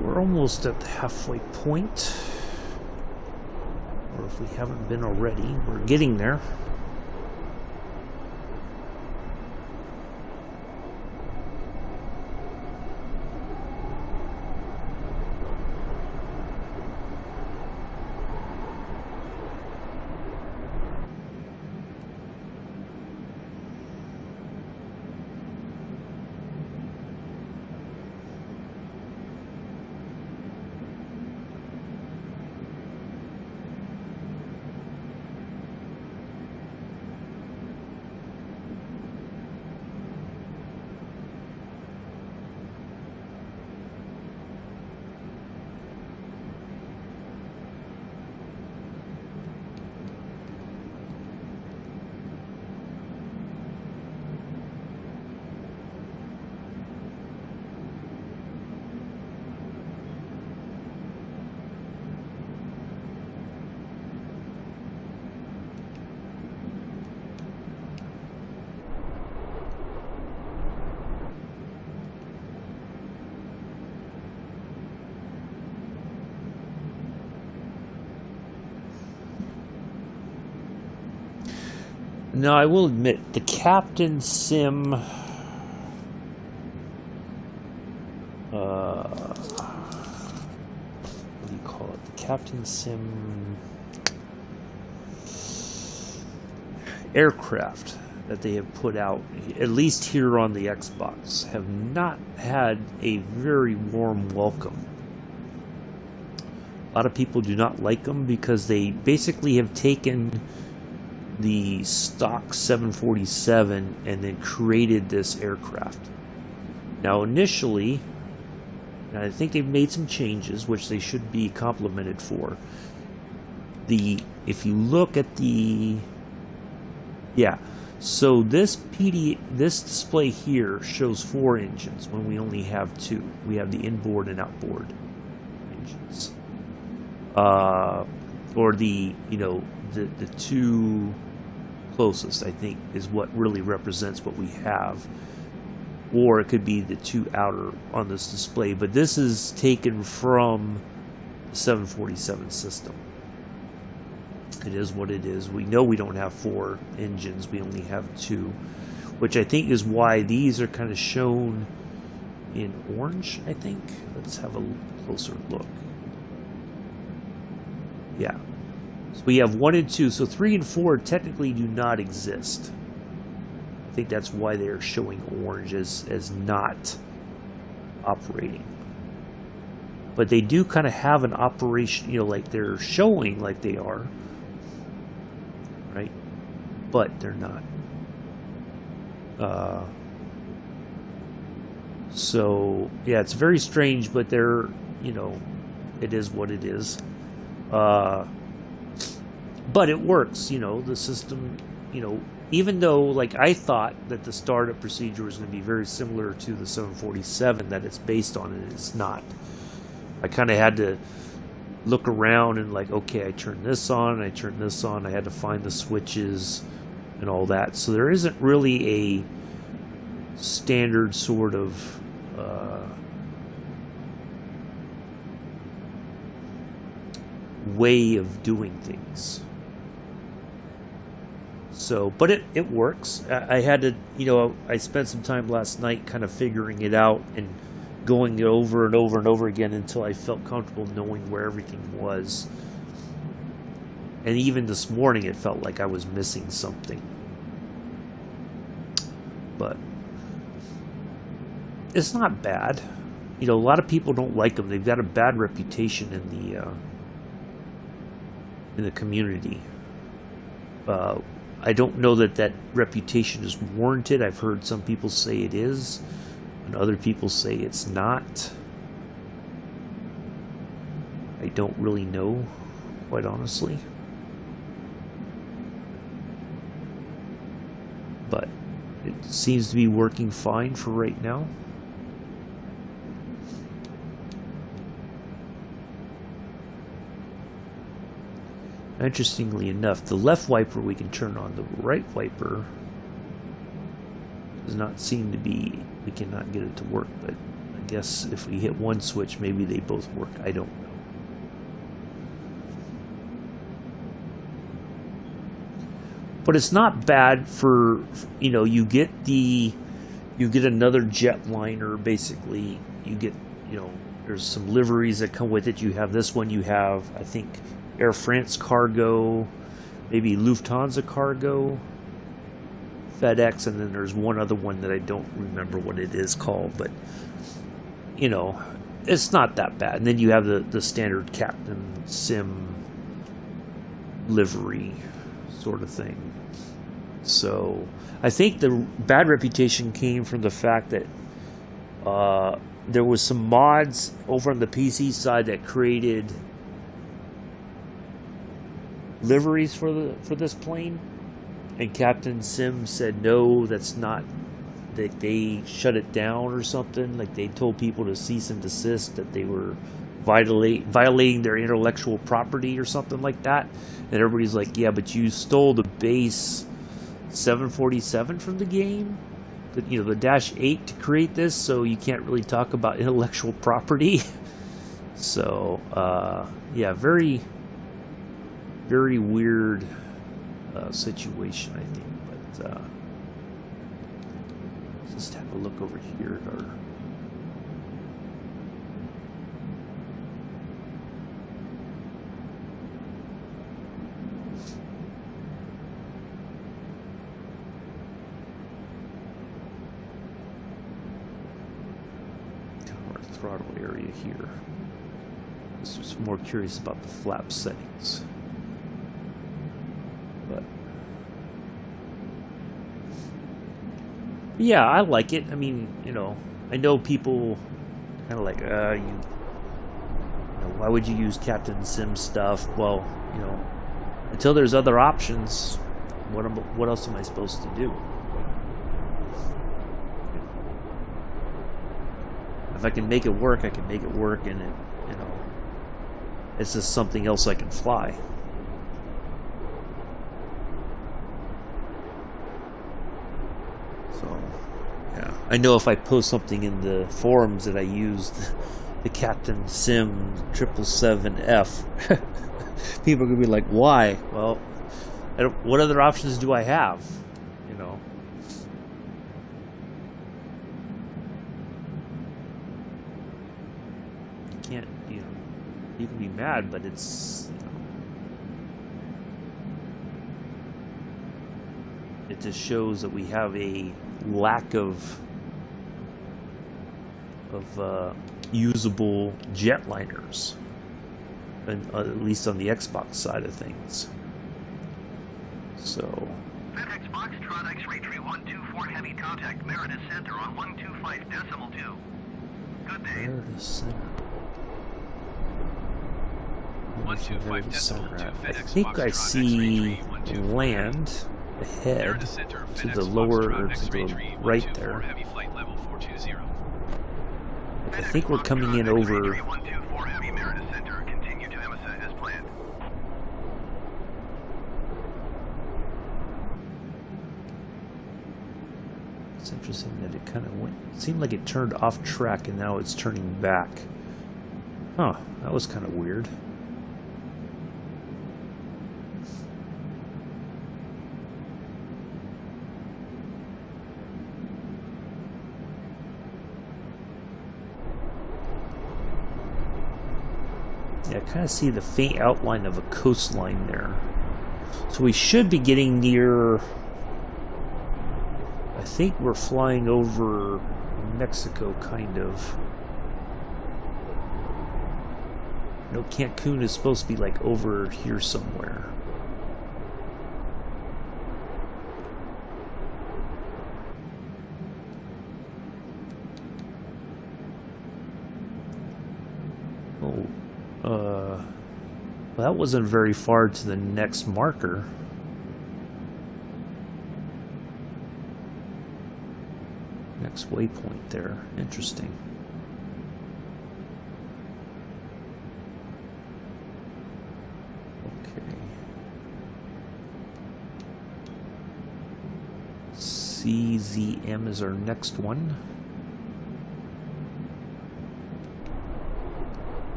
We're almost at the halfway point, or if we haven't been already, we're getting there. Now, I will admit, the Captain Sim... what do you call it? The Captain Sim... aircraft that they have put out, at least here on the Xbox, have not had a very warm welcome. A lot of people do not like them because they basically have taken the stock 747 and then created this aircraft. Now initially, and I think they've made some changes which they should be complimented for. If you look at so this display here shows 4 engines when we only have 2. We have the inboard and outboard engines. Or the 2 closest, I think, is what really represents what we have. Or it could be the 2 outer on this display. But this is taken from the 747 system. It is what it is. We know we don't have 4 engines. We only have 2. Which I think is why these are kind of shown in orange, I think. Let's have a closer look. Yeah. So we have 1 and 2. So 3 and 4 technically do not exist. I think that's why they're showing orange as not operating. But they do kind of have an operation, like they're showing like they are. Right? But they're not. So, yeah, it's very strange, but they're, it is what it is. But it works, the system, even though, like, I thought that the startup procedure was going to be very similar to the 747 that it's based on, and it's not. I kind of had to look around and, like, okay, I turn this on, I turn this on, I had to find the switches and all that. So there isn't really a standard sort of way of doing things. So, but it works. I had to, I spent some time last night kind of figuring it out and going it over and over and over again until I felt comfortable knowing where everything was. And even this morning it felt like I was missing something. But it's not bad. A lot of people don't like them. They've got a bad reputation in the community. I don't know that reputation is warranted. I've heard some people say it is, and other people say it's not. I don't really know, quite honestly. But it seems to be working fine for right now. Interestingly enough, the left wiper we can turn on. The right wiper does not seem to be, we cannot get it to work, but I guess if we hit one switch, maybe they both work. I don't know. But it's not bad for, you get another jetliner, basically. You get, there's some liveries that come with it. You have this one, you have, I think, Air France cargo, maybe Lufthansa cargo, FedEx, and then there's one other one that I don't remember what it is called, but it's not that bad. And then you have the standard Captain Sim livery sort of thing. So I think the bad reputation came from the fact that there was some mods over on the PC side that created liveries for this plane, and Captain Sim said no, that's not, that they shut it down or something. Like they told people to cease and desist, that they were violating their intellectual property or something like that. And everybody's like, yeah, but you stole the base 747 from the game, the Dash 8 to create this, so you can't really talk about intellectual property. So yeah, very, very weird situation, I think. But Let's just have a look over here at our. Throttle area here. I was just more curious about the flap settings. But yeah, I like it. I mean, you know, I know people kind of like, why would you use Captain Sim stuff? Well, you know, until there's other options, what else am I supposed to do? If I can make it work, I can make it work, and it, you know, it's just something else I can fly. So, yeah, I know if I post something in the forums that I used the Captain Sim 777F, people are gonna be like, "Why?" Well, what other options do I have? You know. Can't, you know, you can be mad, but it's, you know, it just shows that we have a lack of usable jetliners, and at least on the Xbox side of things. So
FedEx Foxtrot X-ray tree 124 heavy contact Meredith Center on 125.2. Good day.
Meredith Center.
125.2
I think I see land ahead to the lower, or to the right there.
Heavy flight level 420.
I think we're coming in over.
124 heavy Meredith Center. Continue to Emissa as planned.
It's interesting that it kind of went. It seemed like it turned off track and now it's turning back. Huh, that was kind of weird. Yeah, I kind of see the faint outline of a coastline there. So we should be getting near. I think we're flying over Mexico, kind of. No, Cancun is supposed to be like over here somewhere. Well, that wasn't very far to the next marker. Next waypoint there. Interesting. Okay. CZM is our next one.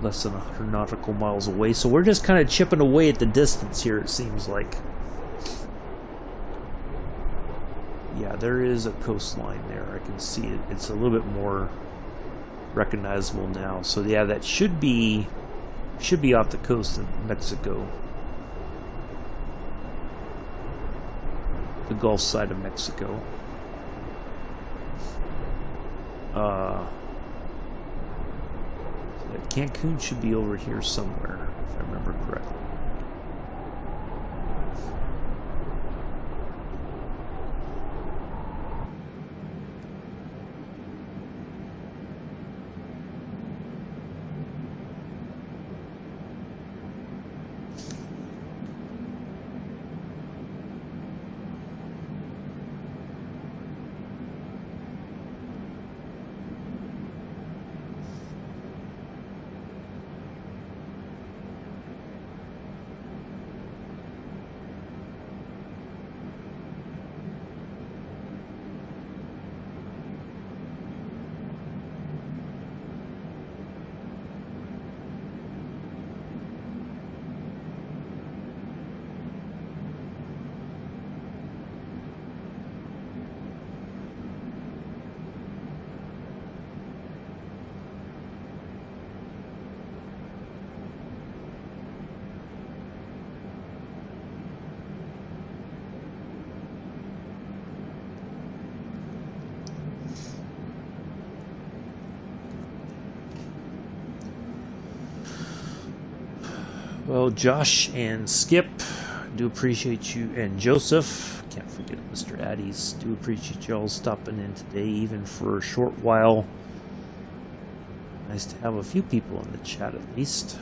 Less than 100 nautical miles away, so we're just kind of chipping away at the distance here, it seems like. Yeah, there is a coastline there. I can see it. It's a little bit more recognizable now. So yeah, that should be off the coast of Mexico. The Gulf side of Mexico. Cancun should be over here somewhere, if I remember correctly. Well, Josh and Skip, do appreciate you, and Joseph, can't forget Mr. Addies, do appreciate y'all stopping in today, even for a short while. Nice to have a few people in the chat at least.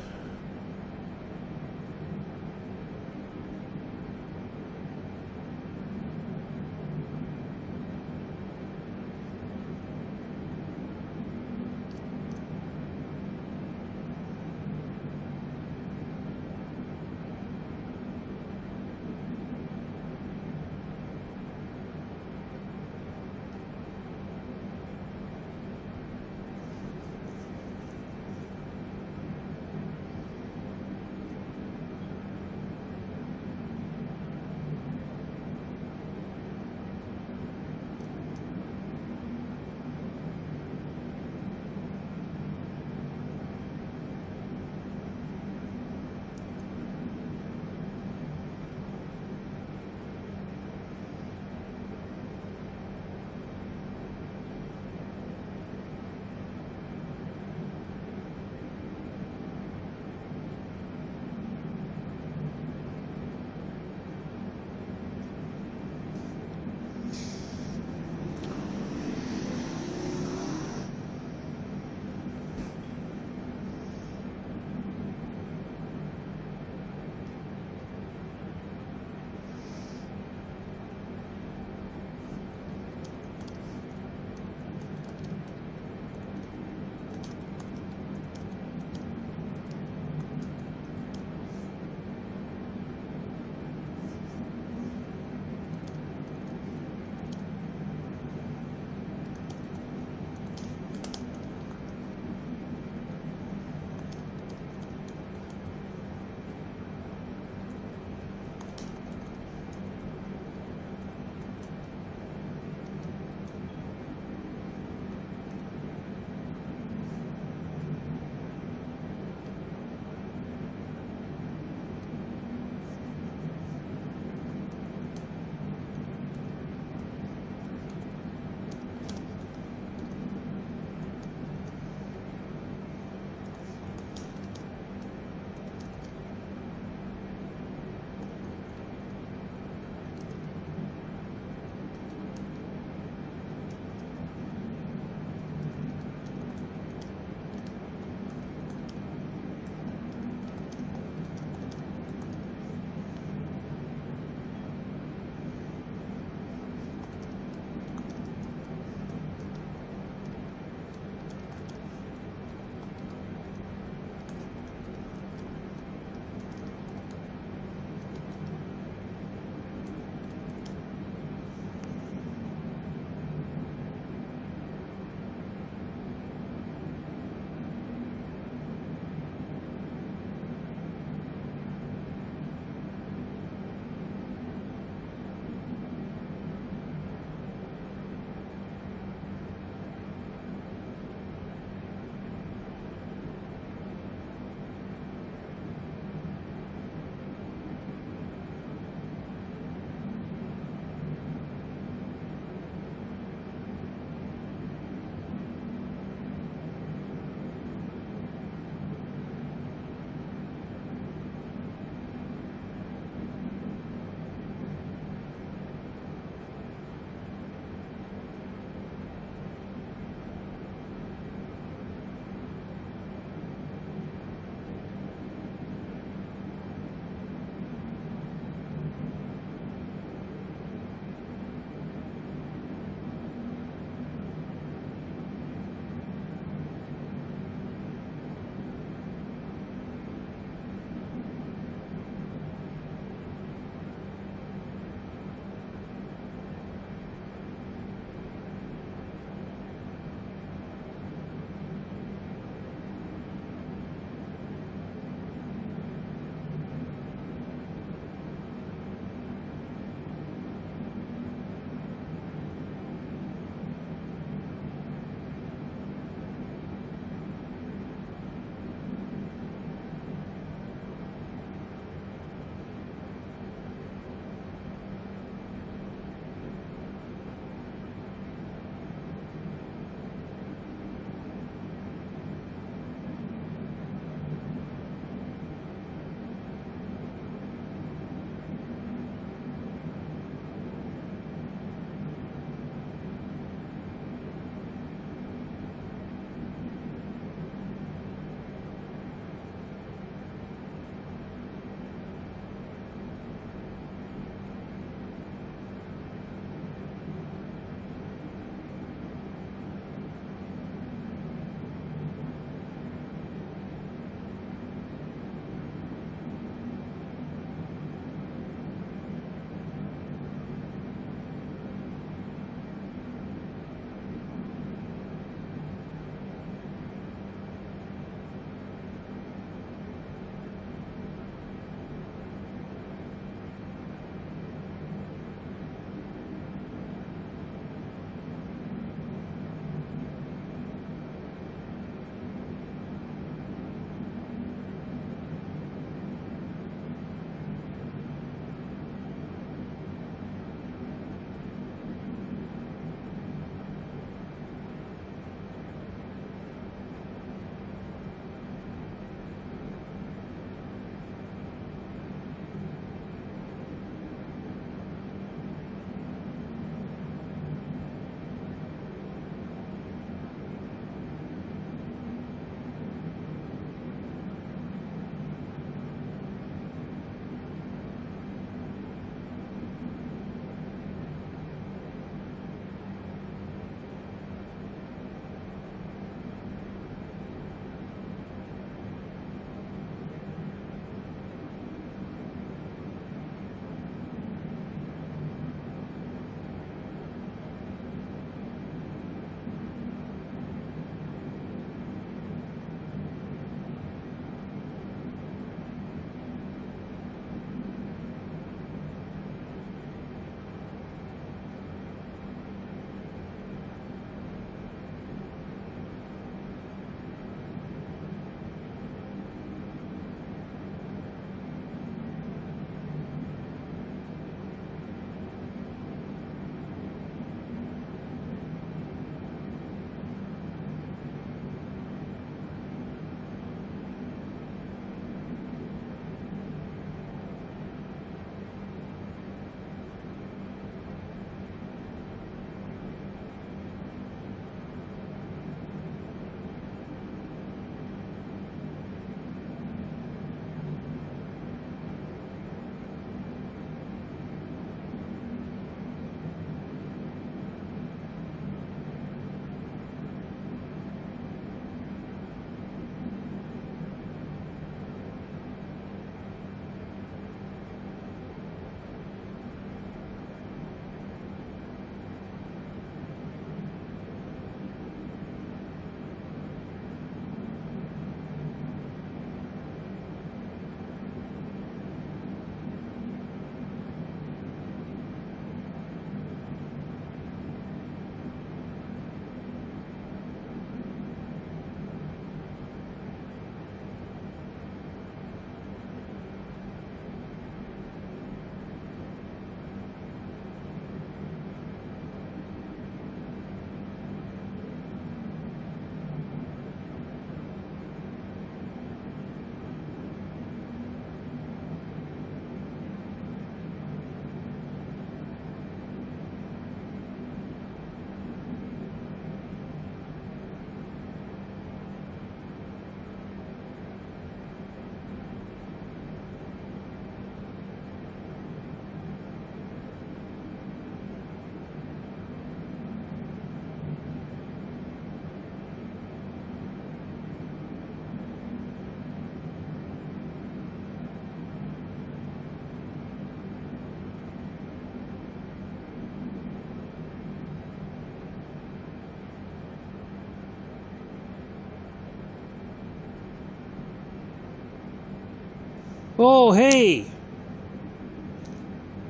Oh, hey!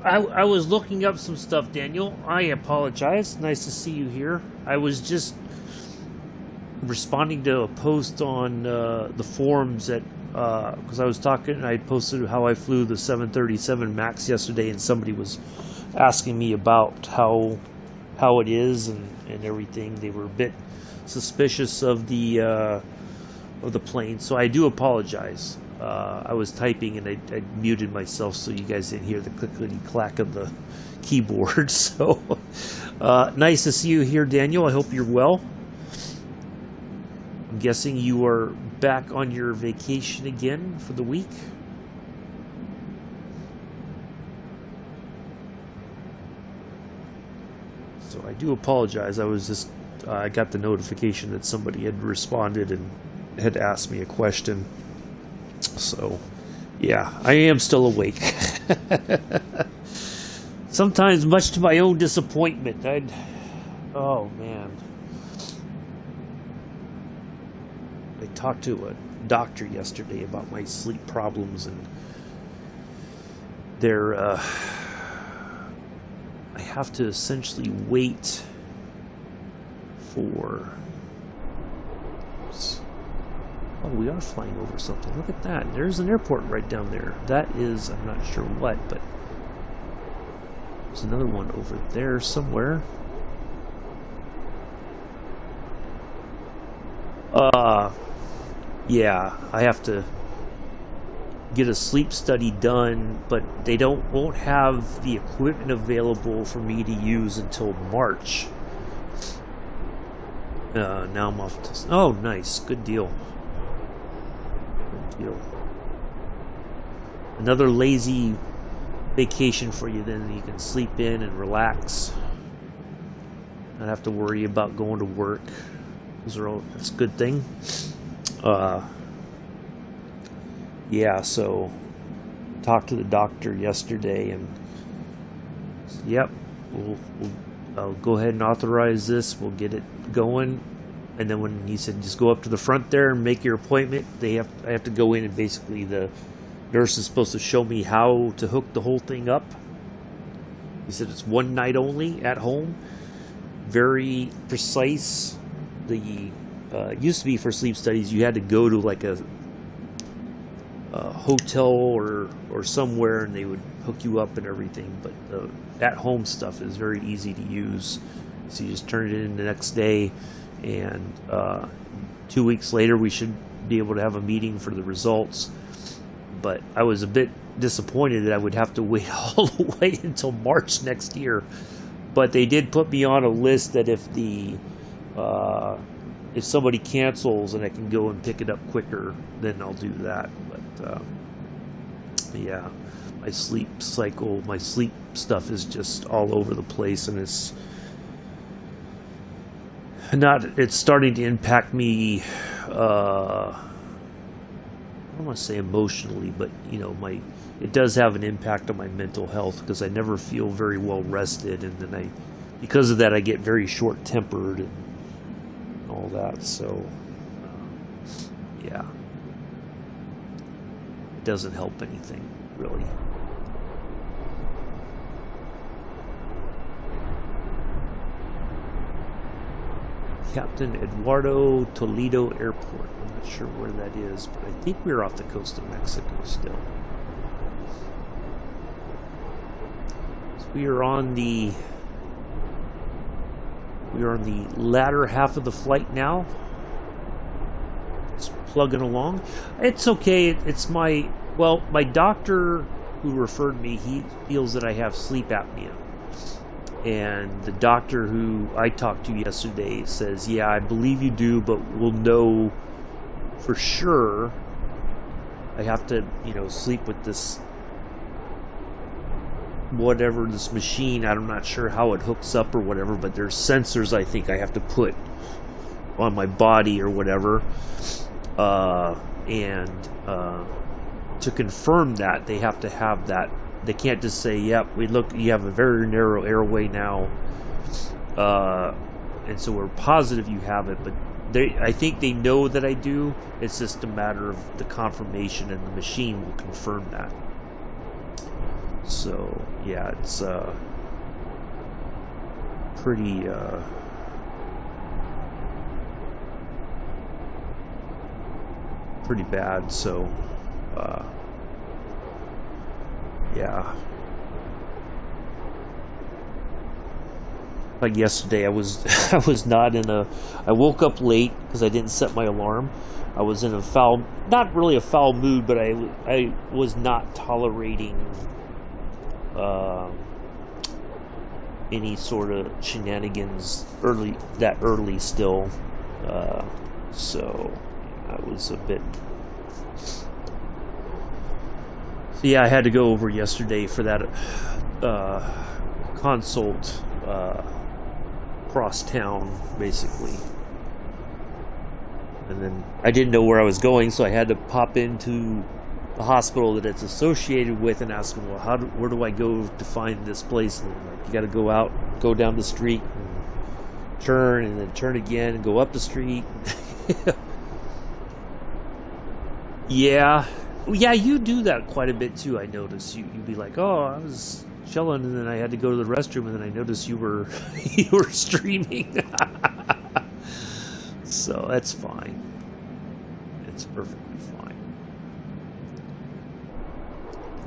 I was looking up some stuff, Daniel. I apologize. Nice to see you here. I was just responding to a post on the forums that because I was talking, I posted how I flew the 737 MAX yesterday, and somebody was asking me about how it is and everything. They were a bit suspicious of the plane, so I do apologize. I was typing and I muted myself so you guys didn't hear the clickety clack of the keyboard. So nice to see you here, Daniel. I hope you're well. I'm guessing you are back on your vacation again for the week. So I do apologize. I was just I got the notification that somebody had responded and had asked me a question. So, yeah, I am still awake. Sometimes much to my own disappointment. Oh, man. I talked to a doctor yesterday about my sleep problems, and I have to essentially wait for... Oh, we are flying over something. Look at that. There's an airport right down there. That is, I'm not sure what, but there's another one over there somewhere. Yeah, I have to get a sleep study done, but they won't have the equipment available for me to use until March. Now I'm off to... Oh, nice. Good deal. Another lazy vacation for you, then you can sleep in and relax. Not have to worry about going to work. That's a good thing. Yeah, so talked to the doctor yesterday, and yep, I'll go ahead and authorize this. We'll get it going. And then when he said just go up to the front there and make your appointment, I have to go in, and basically the nurse is supposed to show me how to hook the whole thing up. He said it's one night only at home. Very precise. The used to be for sleep studies you had to go to like a hotel or somewhere, and they would hook you up and everything. But the at-home stuff is very easy to use. So you just turn it in the next day, and 2 weeks later we should be able to have a meeting for the results. But I was a bit disappointed that I would have to wait all the way until March next year. But they did put me on a list that if somebody cancels and I can go and pick it up quicker, then I'll do that. But yeah, my sleep cycle, my sleep stuff is just all over the place, and it's starting to impact me. I don't want to say emotionally, but it does have an impact on my mental health, because I never feel very well rested, and then because of that I get very short-tempered and all that. So yeah, it doesn't help anything really. Captain Eduardo Toledo Airport. I'm not sure where that is, but I think we're off the coast of Mexico still. So we are on the latter half of the flight now. It's plugging along. It's okay. It's my doctor who referred me, he feels that I have sleep apnea. And the doctor who I talked to yesterday says, yeah, I believe you do, but we'll know for sure. I have to, sleep with this machine. I'm not sure how it hooks up or whatever, but there's sensors I think I have to put on my body or whatever. And to confirm that, they have to have that. They can't just say, yep, you have a very narrow airway now, and so we're positive you have it, but I think they know that I do. It's just a matter of the confirmation, and the machine will confirm that. So yeah, it's pretty pretty bad. So yeah. Like yesterday, I was I was not in a. I woke up late because I didn't set my alarm. I was in a foul, not really a foul mood, but I was not tolerating any sort of shenanigans that early still. So I was a bit. So yeah, I had to go over yesterday for that consult. Cross town, basically, and then I didn't know where I was going, so I had to pop into the hospital that it's associated with and ask them, well, where do I go to find this place? And like, you got to go out, go down the street, and then turn again, and go up the street. Yeah, you do that quite a bit too. I notice you'd be like, oh, I was chilling, and then I had to go to the restroom, and then I noticed you were you were streaming. So that's fine. It's perfectly fine.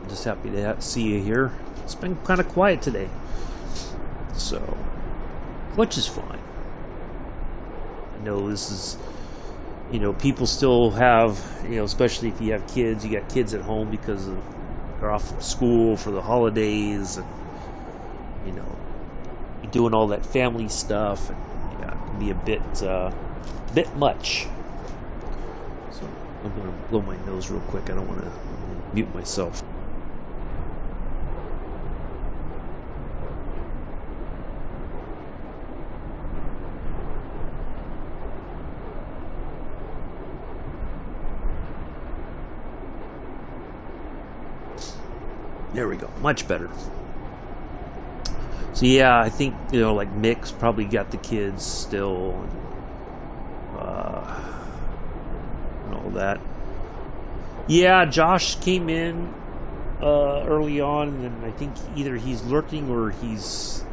I'm just happy to see you here. It's been kind of quiet today, so which is fine. I know this is, people still have, especially if you have kids, you got kids at home because they're off from school for the holidays, and you're doing all that family stuff, and yeah, it can be a bit much. So I'm gonna blow my nose real quick. I don't want to mute myself. There we go. Much better. So yeah, I think, like Mick's probably got the kids still, and all that. Yeah, Josh came in early on, and then I think either he's lurking or he's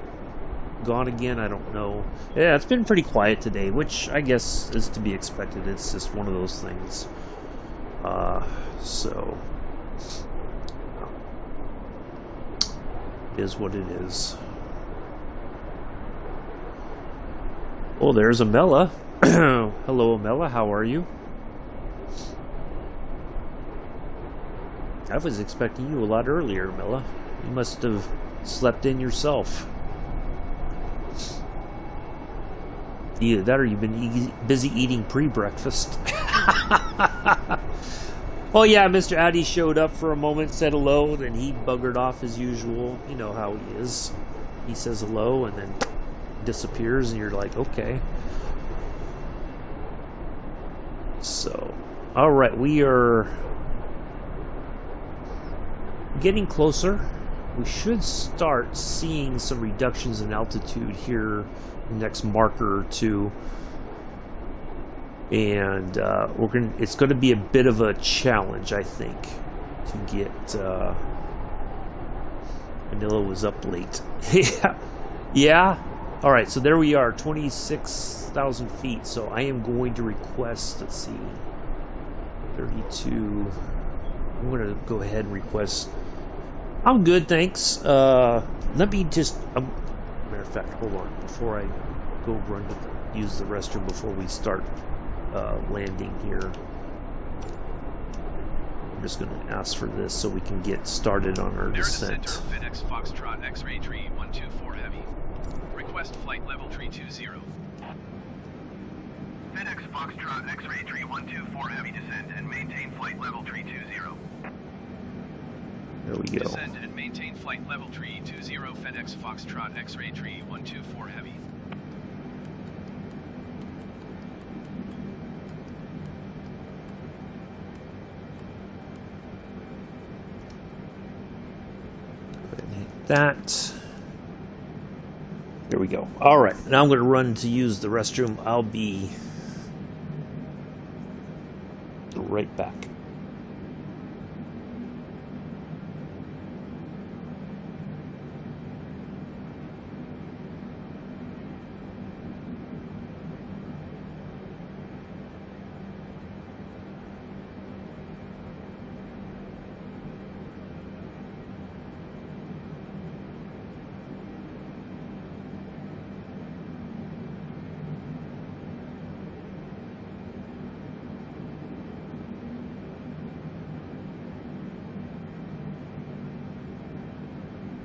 gone again. I don't know. Yeah, it's been pretty quiet today, which I guess is to be expected. It's just one of those things. So is what it is. Oh, there's Amela. Hello, Amela. How are you? I was expecting you a lot earlier, Amela. You must have slept in yourself. Either that or you've been busy eating pre-breakfast. Oh yeah, Mr. Addy showed up for a moment, said hello, then he buggered off as usual. You know how he is. He says hello and then disappears, and you're like, okay. So, alright, we are getting closer. We should start seeing some reductions in altitude here in the next marker or two. And it's going to be a bit of a challenge, I think, to get. Manila was up late. Yeah. All right. So there we are, 26,000 feet. So I am going to request. Let's see, 32. I'm going to go ahead and request. I'm good, thanks. Let me just. Matter of fact, hold on before I go use the restroom before we start. Landing here. I'm just going to ask for this so we can get started on our descent.
Center, FedEx Foxtrot X-ray tree 124 heavy. Request flight level tree 20.
FedEx Foxtrot X-ray tree 124 heavy descend and maintain flight level tree 20.
There we go.
Descend and maintain flight level tree 20 FedEx Foxtrot X-ray tree 124 heavy.
That. There we go. All right, now I'm going to run to use the restroom. I'll be right back.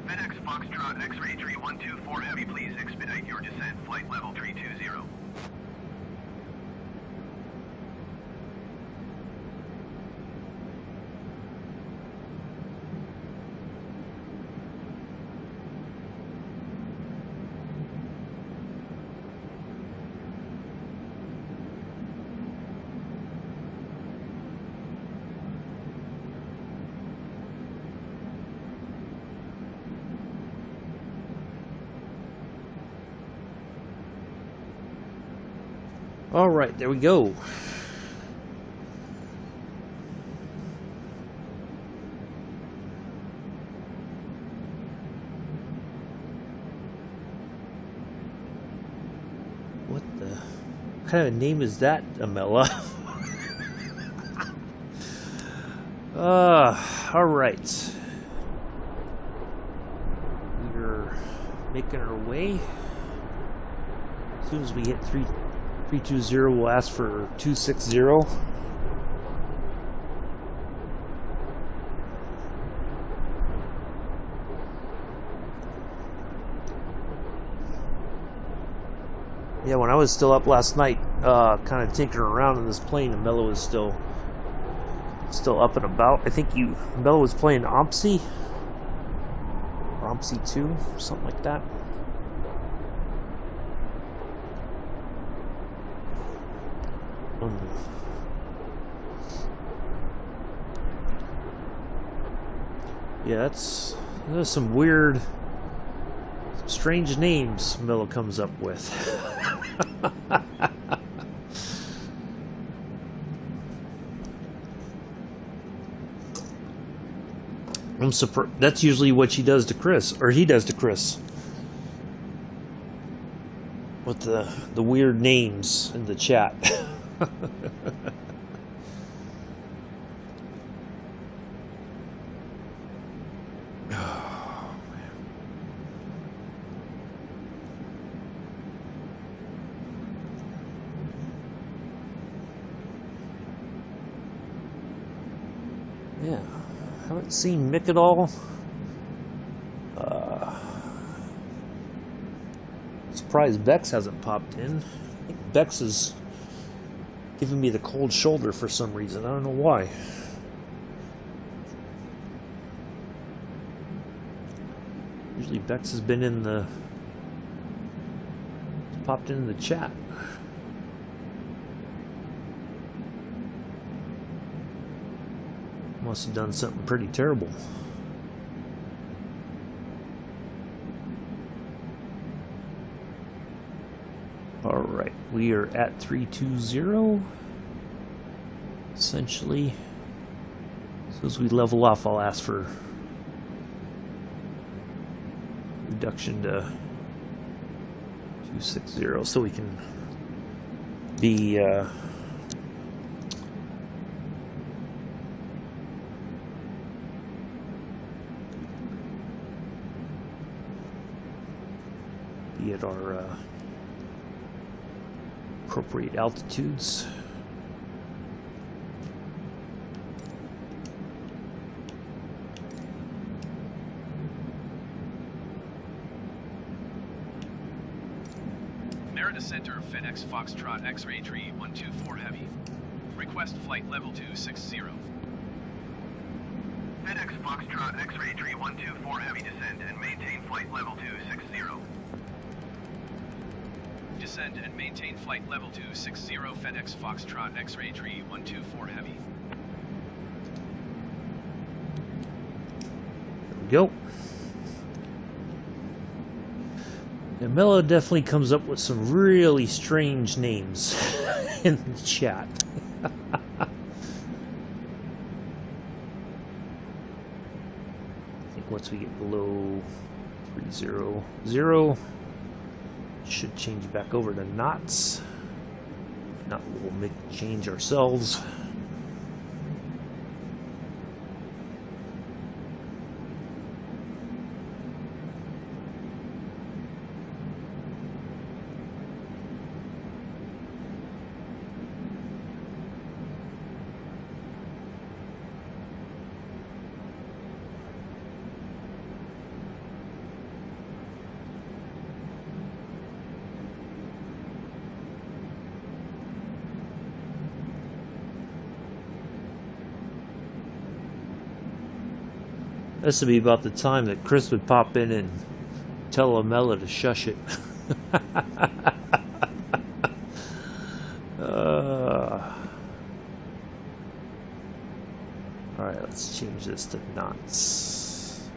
FedEx Foxtrot X-ray 3124 Heavy, please expedite your descent, flight level 320.
All right, there we go. What the kind of name is that, Amela? All right. We're making our way. As soon as we hit 320, we'll ask for 260. Yeah, when I was still up last night, kind of tinkering around in this plane, and Mello was still up and about. I think Mello was playing OMSI, or OMSI 2, something like that. Yeah, there's some weird, strange names Mello comes up with. I'm surprised. That's usually what she does to Chris, or he does to Chris, with the weird names in the chat. Yeah, haven't seen Mick at all. Surprised Bex hasn't popped in. I think Bex is giving me the cold shoulder for some reason. I don't know why. Usually Bex has been popped in the chat. Must have done something pretty terrible. Alright, we are at 320. Essentially, as soon as we level off, I'll ask for reduction to 260 so we can be at our appropriate altitudes.
Merida Center, FedEx Foxtrot X-ray 3124 Heavy. Request flight level 260.
FedEx Foxtrot X-ray 3124 Heavy, descend and maintain flight level 260.
Descend and maintain flight level 260, FedEx Foxtrot X-ray 3124 Heavy.
There we go. And Mello definitely comes up with some really strange names in the chat. once we get below 300, should change back over to knots. If not, we'll make the change ourselves. This would be about the time that Chris would pop in and tell Amela to shush it. Alright, let's change this to knots.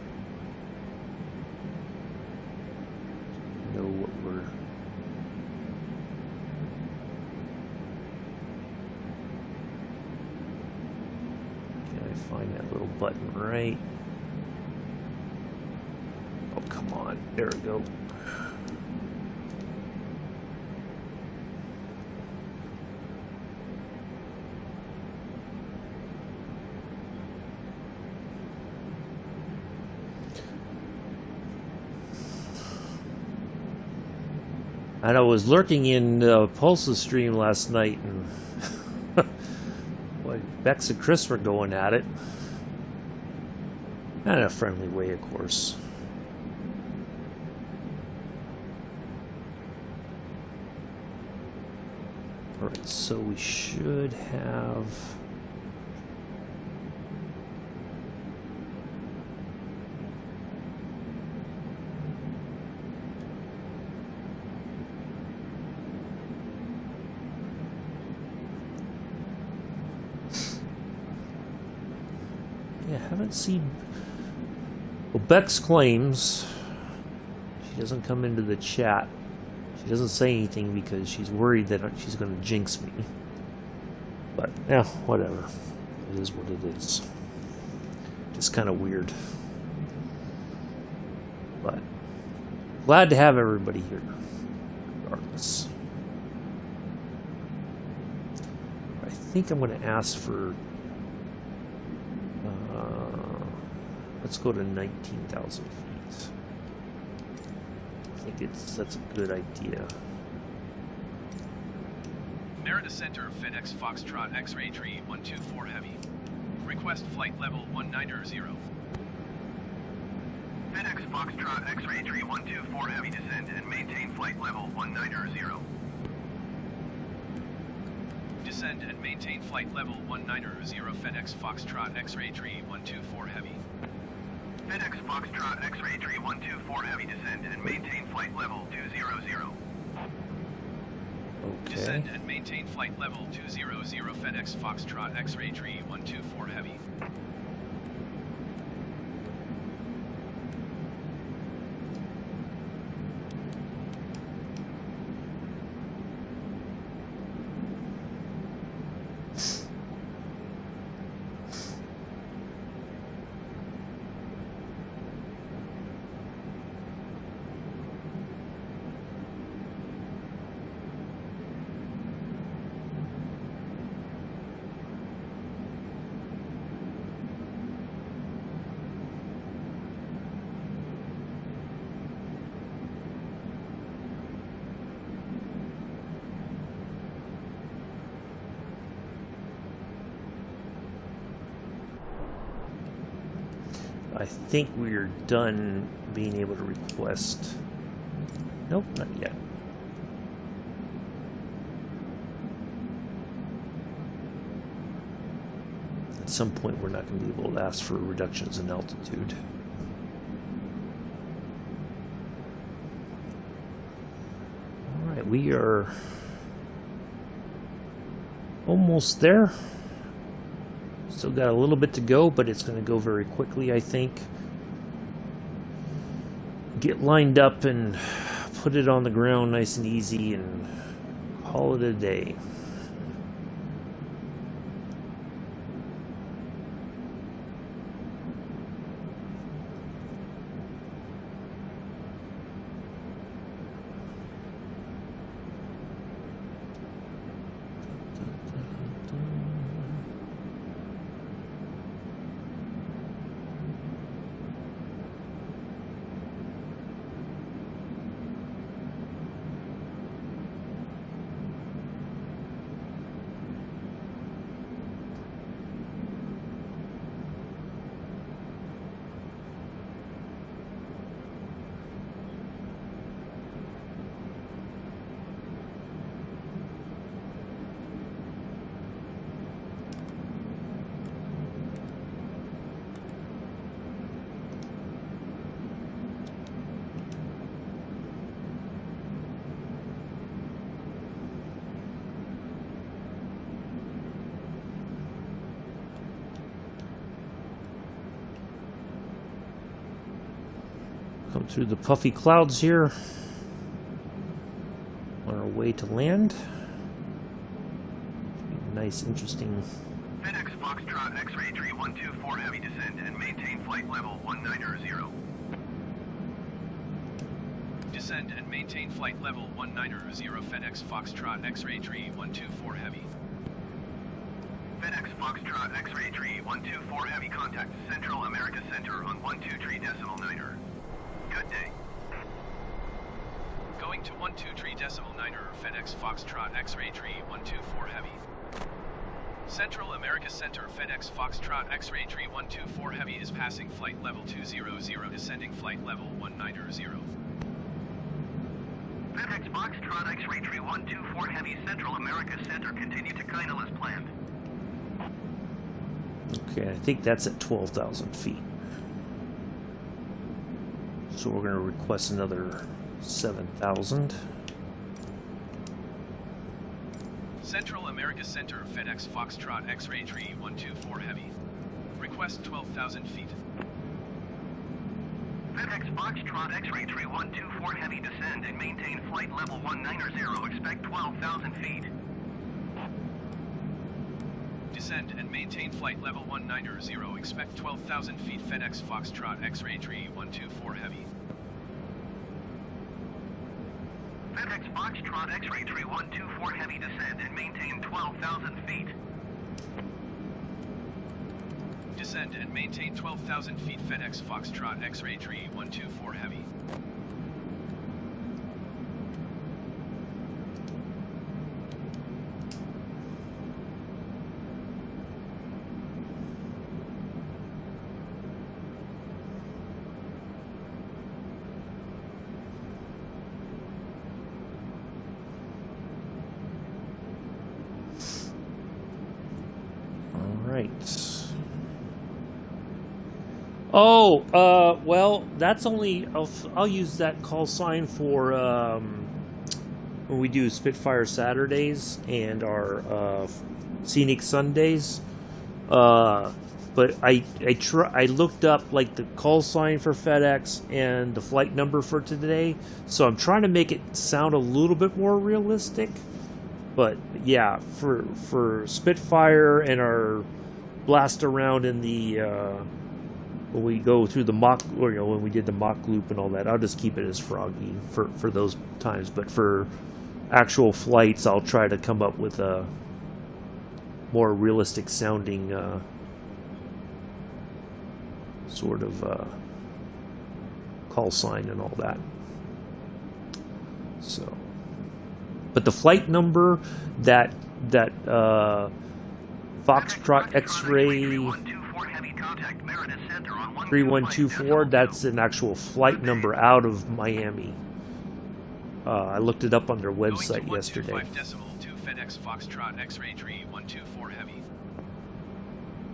Know what we're... Can I find that little button right? Oh, come on. There we go. And I was lurking in Pulse's stream last night, and boy, Bex and Chris were going at it. In a friendly way, of course. Alright, so we should have... Yeah, I haven't seen... Well, Bex claims she doesn't come into the chat. She doesn't say anything because she's worried that she's going to jinx me. But, yeah, whatever. It is what it is. Just kind of weird. But, glad to have everybody here, regardless. I think I'm going to ask for... let's go to 19,000 feet. I think that's a good idea.
Merida Center, FedEx Foxtrot X-Ray Tree 124 Heavy. Request flight level 190.
FedEx Foxtrot X-Ray Tree 124 Heavy descend and maintain flight level 190.
Descend and maintain flight level 190. FedEx Foxtrot X-Ray Tree 124 Heavy.
FedEx Foxtrot X-Ray Tree 124 Heavy descend and maintain flight level 200.
Okay.
Descend and maintain flight level 200. FedEx Foxtrot X-Ray Tree 124 Heavy.
I think we're done being able to request. Nope, not yet. At some point, we're not going to be able to ask for reductions in altitude. All right, we are almost there. Still got a little bit to go, but it's going to go very quickly, I think. Get lined up and put it on the ground nice and easy and call it a day. Come through the puffy clouds here on our way to land. Nice, interesting.
FedEx Foxtrot X-ray 3124 heavy descend and maintain flight level 190.
Descend and maintain flight level 190 FedEx Foxtrot X-ray 3124 heavy.
FedEx Foxtrot X-ray 3124 heavy contact Central America Center on 123.9. Good day.
Going to 123.9 FedEx Foxtrot X-ray 3124 heavy. Central America Center FedEx Foxtrot X-ray 3124 heavy is passing flight level 200, descending flight level 190.
FedEx Foxtrot X-ray 3124 heavy Central America Center continue to Kinal as planned.
Okay, I think that's at 12,000 feet. So we're going to request another 7,000.
Central America Center FedEx Foxtrot X-ray 3124 heavy. Request 12,000 feet.
FedEx Foxtrot X-ray 3124 heavy descend and maintain flight level 190. Expect 12,000 feet.
Descend and maintain flight level 190. Expect 12,000 feet FedEx Foxtrot X-ray 3124 heavy.
FedEx Foxtrot X-ray 3124 heavy descend and maintain 12,000 feet.
Descend and maintain 12,000 feet FedEx Foxtrot X-ray 3124 heavy.
Oh, well, that's only, I'll use that call sign for when we do Spitfire Saturdays and our Scenic Sundays. But I looked up like the call sign for FedEx and the flight number for today, so I'm trying to make it sound a little bit more realistic. But yeah, for Spitfire and our blast around in the when we go through the mock, or when we did the mock loop and all that, I'll just keep it as Froggy for those times. But for actual flights, I'll try to come up with a more realistic sounding sort of call sign and all that. So, but the flight number that Foxtrot X-ray 3124, that's an actual flight number out of Miami. I looked it up on their website yesterday.
FedEx Foxtrot X-ray 3124 heavy.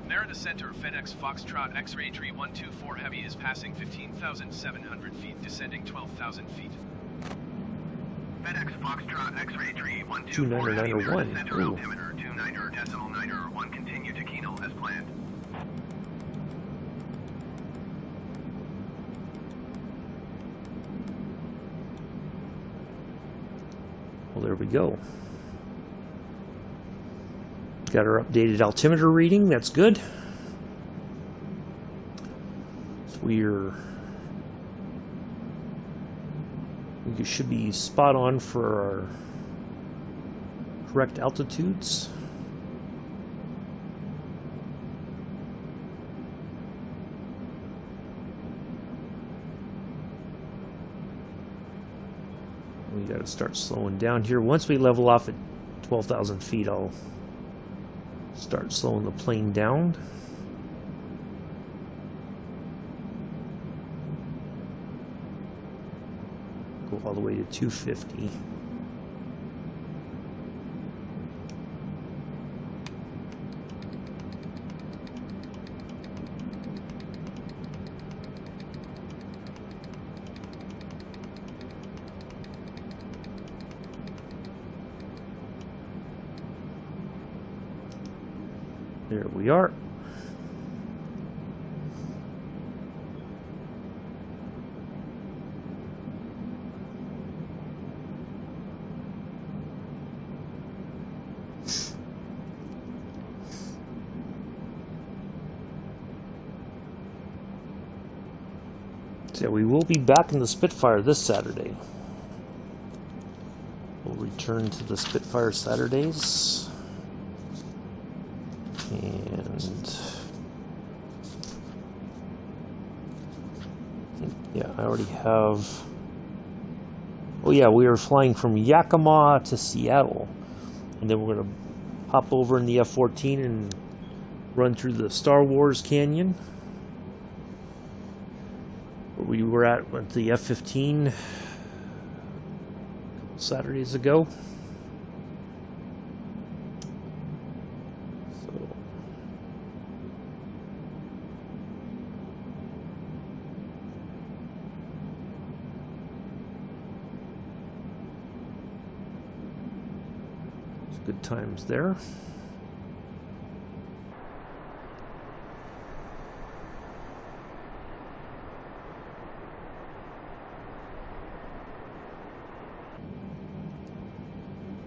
Merida Center FedEx Foxtrot X-ray 3124 heavy is passing 15,700 feet, descending 12,000 feet.
FedEx Foxtrot X-ray 3124
29901.
Center altimeter 29.9 continue to Kinal as planned.
Well, there we go. Got our updated altimeter reading. That's good. So we should be spot on for our correct altitudes. We got to start slowing down here. Once we level off at 12,000 feet, I'll start slowing the plane down. Go all the way to 250. There we are. So yeah, we will be back in the Spitfire this Saturday. We'll return to the Spitfire Saturdays. And yeah, I already have. Oh yeah, we are flying from Yakima to Seattle, and then we're gonna hop over in the F-14 and run through the Star Wars Canyon. Where we were at the F-15 a couple Saturdays ago. Good times there.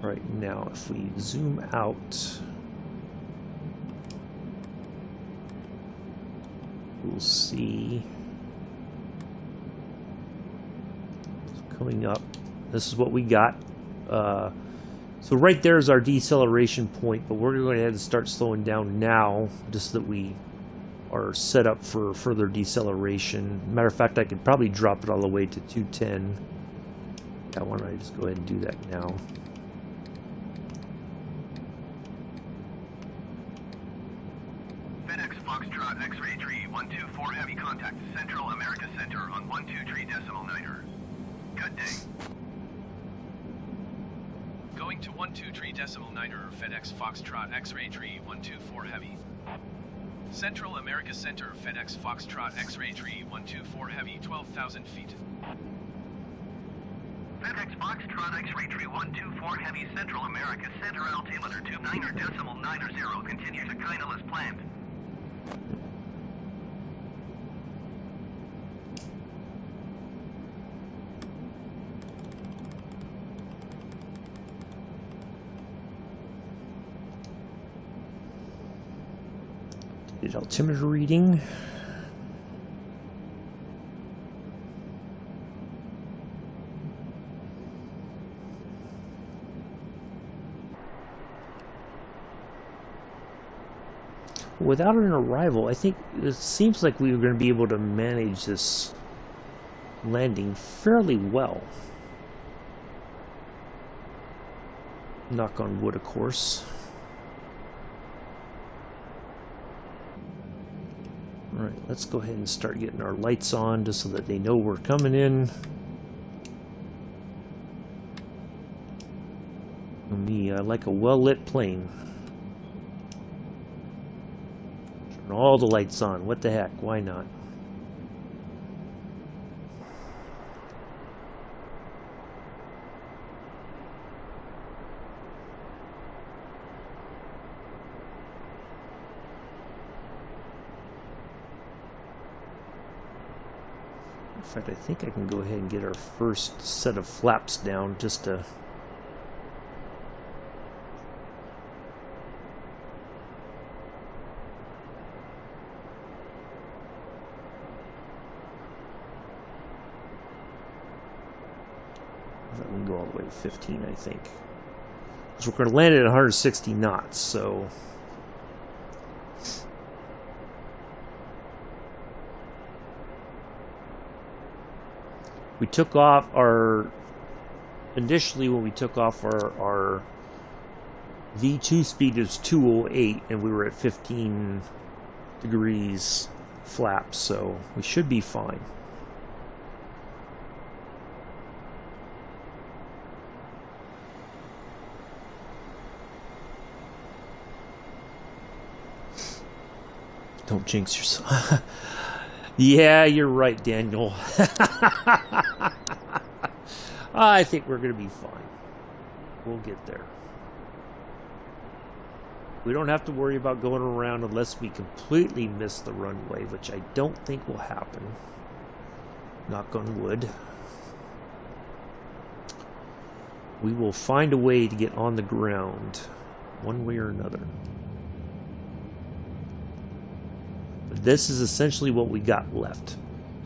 Right now, if we zoom out, we'll see coming up. This is what we got. So right there is our deceleration point, but we're going to go ahead and start slowing down now, just so that we are set up for further deceleration. Matter of fact, I could probably drop it all the way to 210. Yeah, why don't I just go ahead and do that now?
FedEx Foxtrot X-ray tree 124 heavy contact Central America Center on 123.9er. Good day.
Going to 123.9er FedEx Foxtrot X-ray tree 124 heavy. Central America Center FedEx Foxtrot X-ray tree 124 heavy 12,000 feet.
FedEx Foxtrot X-ray tree 124 heavy Central America Center altimeter 29.90 continue to Kinal as planned.
Altimeter reading. Without an arrival, I think it seems like we were going to be able to manage this landing fairly well. Knock on wood, of course. Alright, let's go ahead and start getting our lights on just so that they know we're coming in. Me, I like a well-lit plane. Turn all the lights on. What the heck? Why not? In fact, I think I can go ahead and get our first set of flaps down just to... That can go all the way to 15, I think. Because we're going to land at 160 knots, so... We took off our... Initially, when we took off our V2 speed is 208, and we were at 15 degrees flaps, so we should be fine. Don't jinx yourself. Yeah, you're right, Daniel. I think we're going to be fine. We'll get there. We don't have to worry about going around unless we completely miss the runway, which I don't think will happen. Knock on wood. We will find a way to get on the ground, one way or another. But this is essentially what we got left.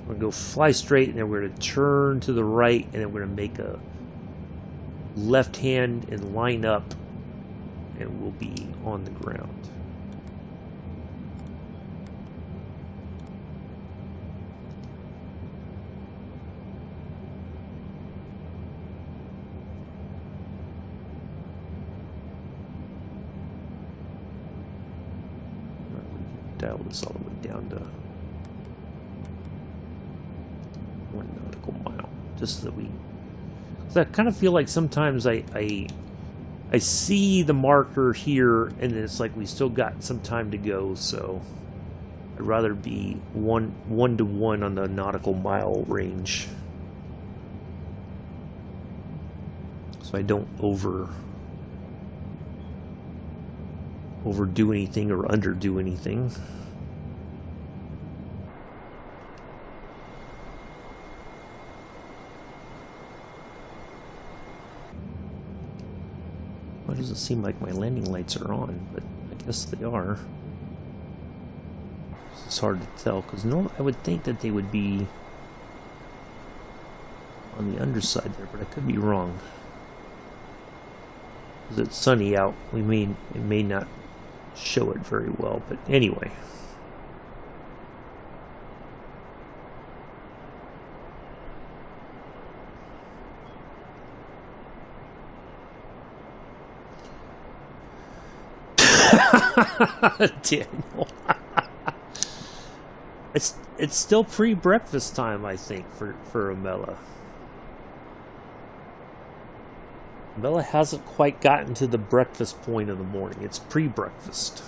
We're going to go fly straight, and then we're going to turn to the right, and then we're going to make a left hand and line up, and we'll be on the ground. Dial this all the way down to 1 nautical mile, just so that we. So I kind of feel like sometimes I see the marker here, and it's like we still got some time to go. So I'd rather be one to one on the nautical mile range, so I don't overdo anything or underdo anything. Well, it doesn't seem like my landing lights are on, but I guess they are. It's hard to tell, because normally I would think that they would be on the underside there, but I could be wrong. Because it's sunny out, it may not show it very well, but anyway. Daniel. It's still pre-breakfast time, I think, for Amela. Bella hasn't quite gotten to the breakfast point of the morning. It's pre-breakfast.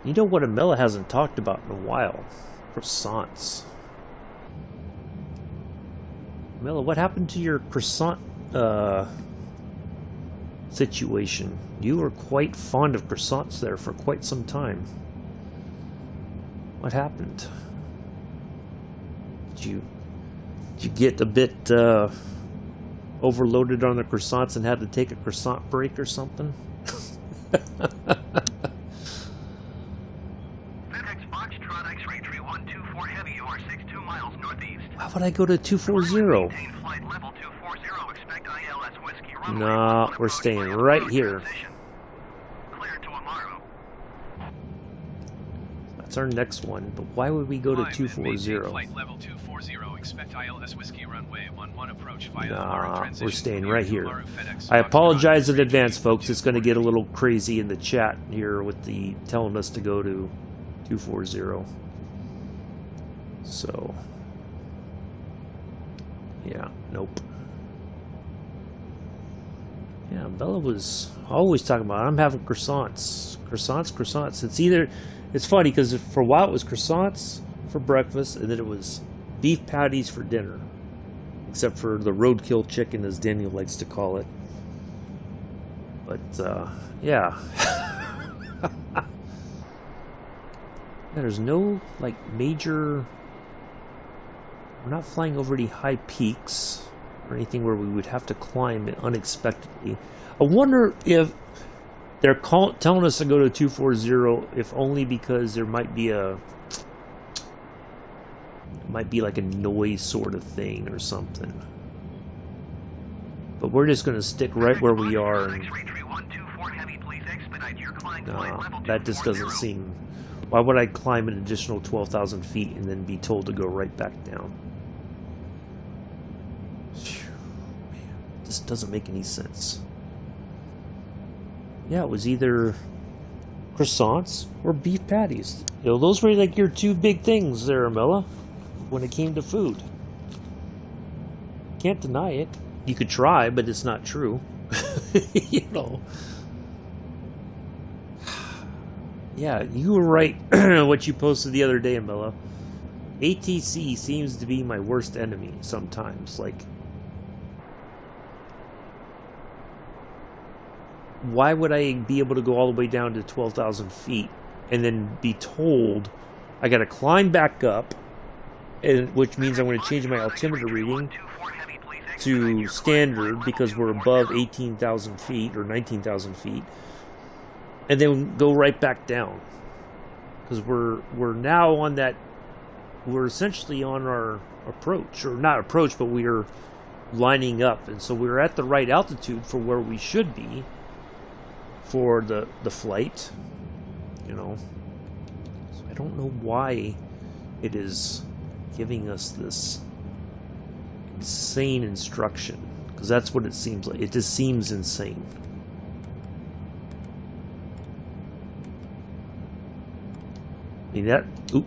You know what Amela hasn't talked about in a while? Croissants. Amela, what happened to your croissant situation? You were quite fond of croissants there for quite some time. What happened? Did you get a bit overloaded on the croissants and had to take a croissant break or something? Why would I go to 240? Nah, we're staying right here. That's our next one, but why would we go to 240? Nah, we're staying right here. I apologize in advance, folks. It's going to get a little crazy in the chat here with the telling us to go to 240. So, yeah, nope. Yeah, Bella was always talking about, I'm having croissants. Croissants. It's funny because for a while it was croissants for breakfast, and then it was beef patties for dinner. Except for the roadkill chicken, as Daniel likes to call it. But, yeah. There's no, like, major... We're not flying over any high peaks or anything where we would have to climb it unexpectedly. I wonder if they're telling us to go to 240, if only because there might be like a noise sort of thing or something. But we're just going to stick right where we are. And, that just doesn't seem... Why would I climb an additional 12,000 feet and then be told to go right back down? This doesn't make any sense. Yeah, it was either croissants or beef patties. You know, those were like your two big things there, Amela, when it came to food. Can't deny it. You could try, but it's not true. You know. Yeah, you were right what you posted the other day, Amela. ATC seems to be my worst enemy sometimes. Like, why would I be able to go all the way down to 12,000 feet and then be told I gotta climb back up, and which means I'm going to change my altimeter reading to standard because we're above 18,000 feet or 19,000 feet, and then go right back down, because we're now on that, we're essentially on our approach, or not approach, but we're lining up, and so we're at the right altitude for where we should be for the flight, you know. So I don't know why it is giving us this insane instruction, because that's what it seems like. It just seems insane. I mean, that, oop.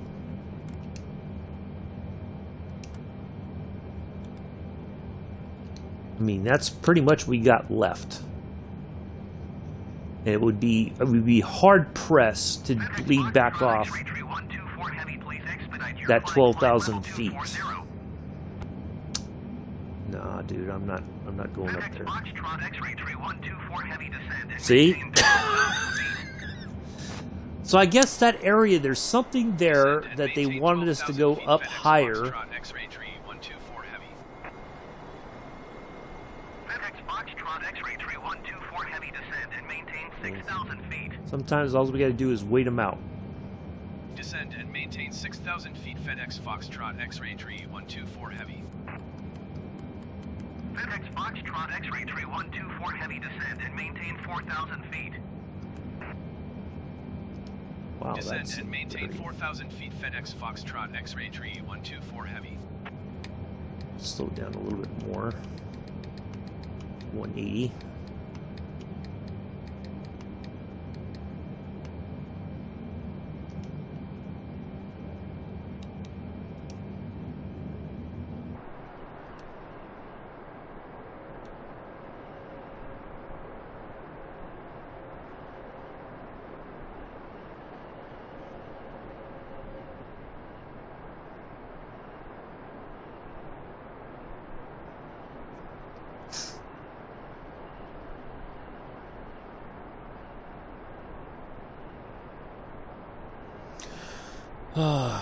I mean, that's pretty much what we got left. And it would be hard pressed to lead back off that 12,000 feet. Nah, dude, I'm not going up there. See? So I guess that area, there's something there that they wanted us to go up higher. Sometimes all we got to do is wait them out.
Descend and maintain 6,000 feet. FedEx Foxtrot X-ray tree 124 heavy.
FedEx Foxtrot X-ray tree 124 heavy, descend and maintain 4,000 feet.
Wow,
descend
that's
and maintain 4,000 feet. FedEx Foxtrot X-ray tree 124 heavy.
Slow down a little bit more. 180.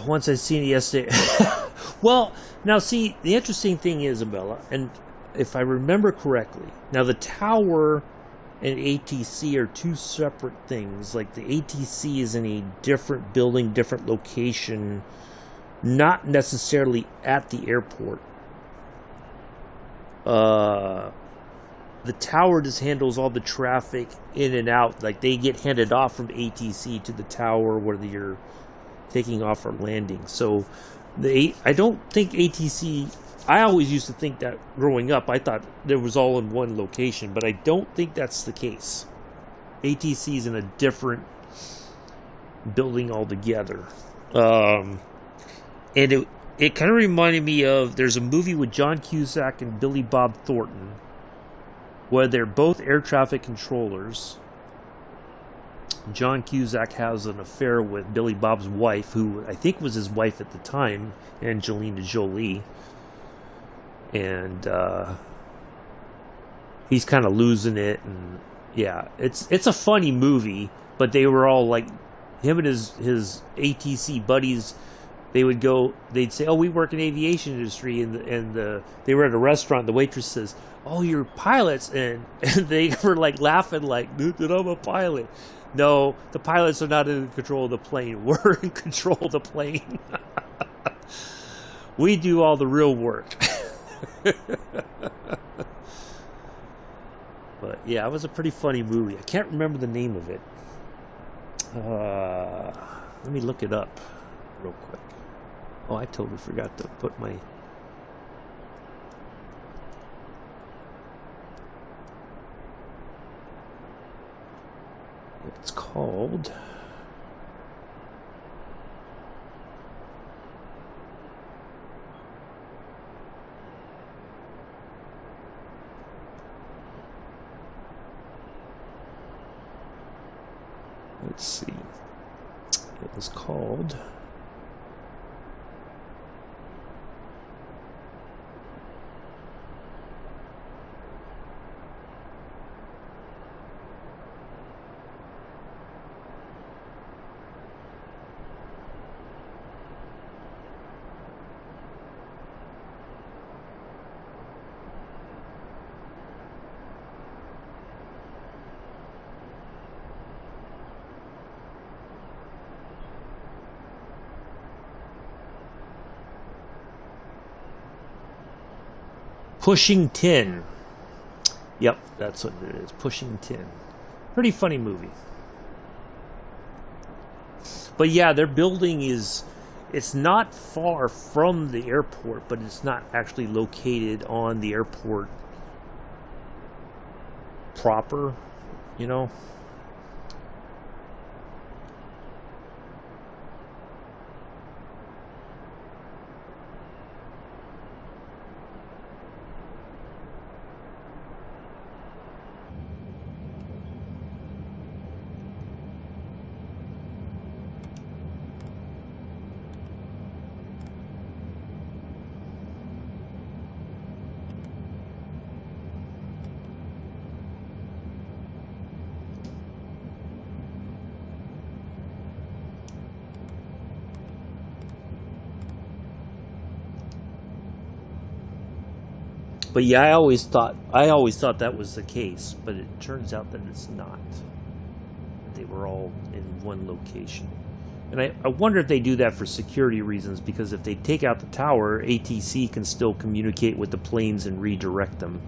Once I seen it yesterday. Well, now see, the interesting thing is, Isabella, and if I remember correctly, now the tower and ATC are two separate things. Like, the ATC is in a different building, different location, not necessarily at the airport. The tower just handles all the traffic in and out. Like, they get handed off from ATC to the tower, whether you're taking off or landing. So I don't think ATC, I always used to think that growing up, I thought there was all in one location, but I don't think that's the case. ATC is in a different building altogether. And it kind of reminded me of, there's a movie with John Cusack and Billy Bob Thornton where they're both air traffic controllers. John Cusack has an affair with Billy Bob's wife, who I think was his wife at the time, Angelina Jolie. And he's kind of losing it. And yeah, it's a funny movie, but they were all like, him and his ATC buddies, they'd say, oh, we work in aviation industry, and they were at a restaurant, the waitress says, oh, you're pilots, and they were like laughing like, dude, I'm a pilot. No, the pilots are not in control of the plane. We're in control of the plane. We do all the real work. But yeah, it was a pretty funny movie. I can't remember the name of it. Let me look it up real quick. Oh, I totally forgot to put my... It's called... Let's see. It was called... Pushing 10. Yep, that's what it is. Pushing 10. Pretty funny movie. But yeah, their building is... It's not far from the airport, but it's not actually located on the airport proper, you know? But yeah, I always thought that was the case, but it turns out that it's not. They were all in one location. And I wonder if they do that for security reasons, because if they take out the tower, ATC can still communicate with the planes and redirect them,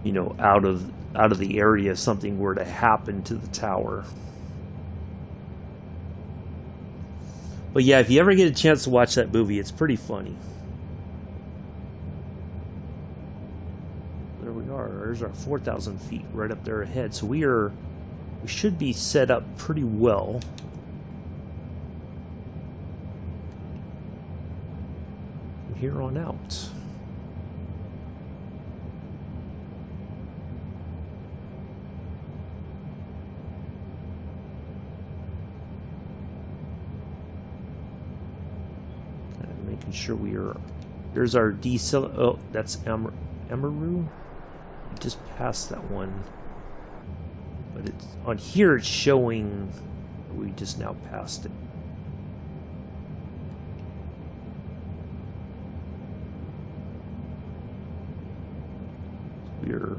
you know, out of the area if something were to happen to the tower. But yeah, if you ever get a chance to watch that movie, it's pretty funny. There we are. There's our 4,000 feet right up there ahead. So we should be set up pretty well. From here on out. Making sure we are. There's our decel. Oh, that's Emeru. Just past that one, but it's on here. It's showing we just now passed it. We're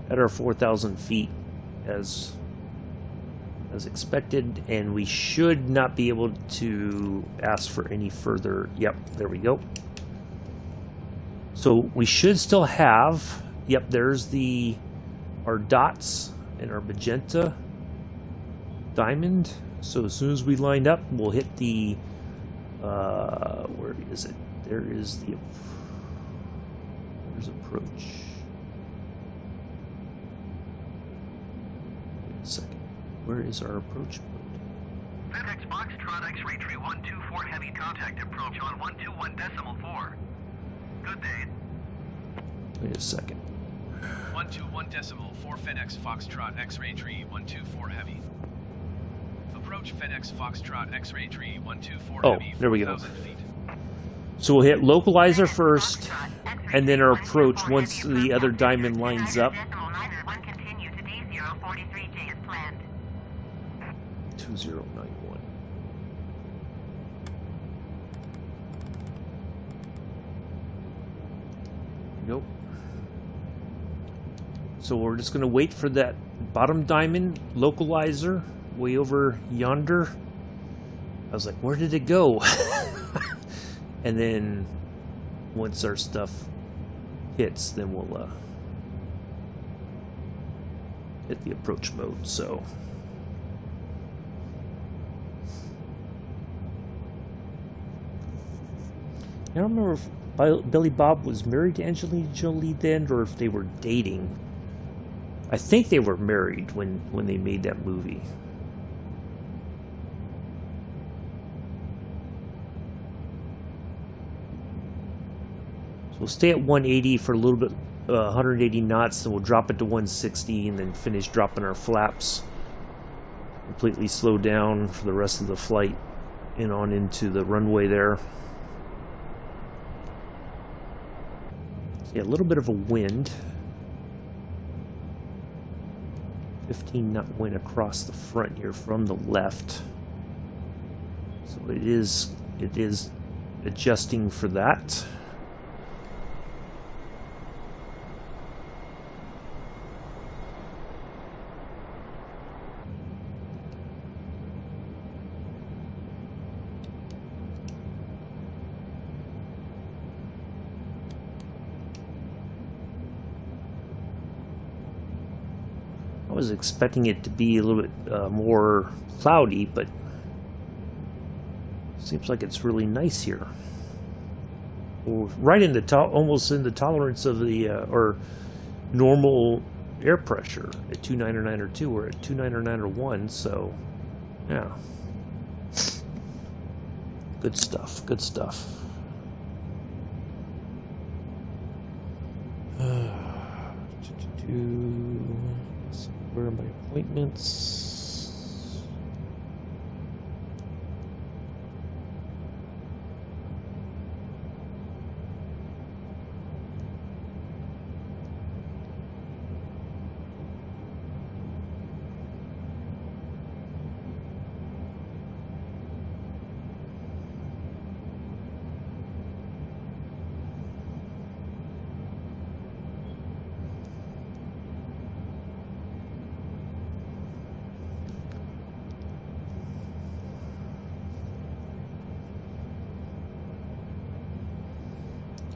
at our 4,000 feet as expected, and we should not be able to ask for any further. Yep, there we go. So we should still have, yep, there's our dots and our magenta diamond. So as soon as we line up, we'll hit the, where is it? There's approach. Wait a second. Where is our approach mode?
FedEx Foxtrot X-ray tree 124 heavy contact approach on 121.4. Good day.
Wait a second.
121.4 FedEx Foxtrot X-ray tree 124 heavy. Approach FedEx Foxtrot X-ray tree 124
Oh,
heavy.
there we go.
4,000 feet.
So we'll hit localizer first, and then our approach once the other diamond lines up. 2091. Nope. So we're just going to wait for that bottom diamond localizer way over yonder. I was like, where did it go? And then once our stuff hits, then we'll hit the approach mode. So I don't remember if Billy Bob was married to Angelina Jolie then, or if they were dating. I think they were married when they made that movie. So we'll stay at 180 for a little bit, 180 knots, then we'll drop it to 160, and then finish dropping our flaps. Completely slow down for the rest of the flight and on into the runway there. Yeah, a little bit of a wind. 15 knot wind across the front here from the left. So it is adjusting for that. was expecting it to be a little bit more cloudy, but seems like it's really nice here. We're right in the almost in the tolerance of the or normal air pressure at 299 We're at 299 so yeah, good stuff. Good stuff. Where are my appointments?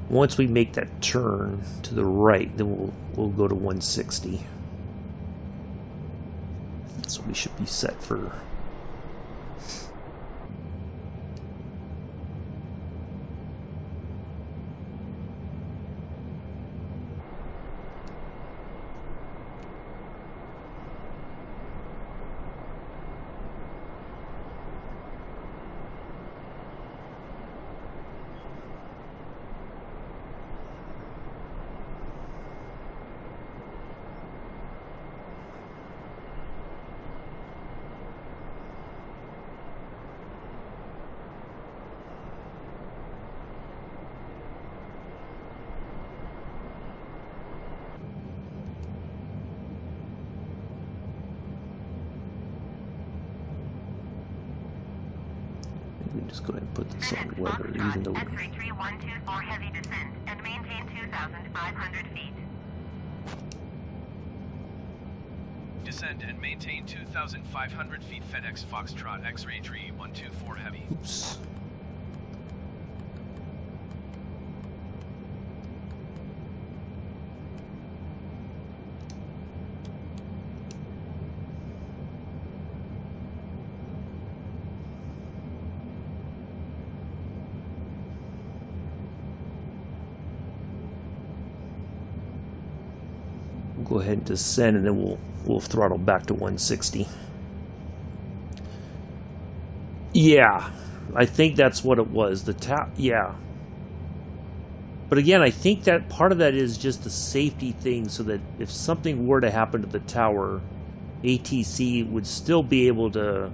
Once we make that turn to the right, then we'll go to 160. So we should be set for. Just go ahead and put this on weather, even though.
X-ray 3124 heavy descent and maintain 2,500 feet.
Descend and maintain 2,500 feet. FedEx Foxtrot X-ray 3124 heavy.
Oops. Go ahead and descend, and then we'll throttle back to 160. Yeah, I think that's what it was. Yeah. But again, I think that part of that is just a safety thing, so that if something were to happen to the tower, ATC would still be able to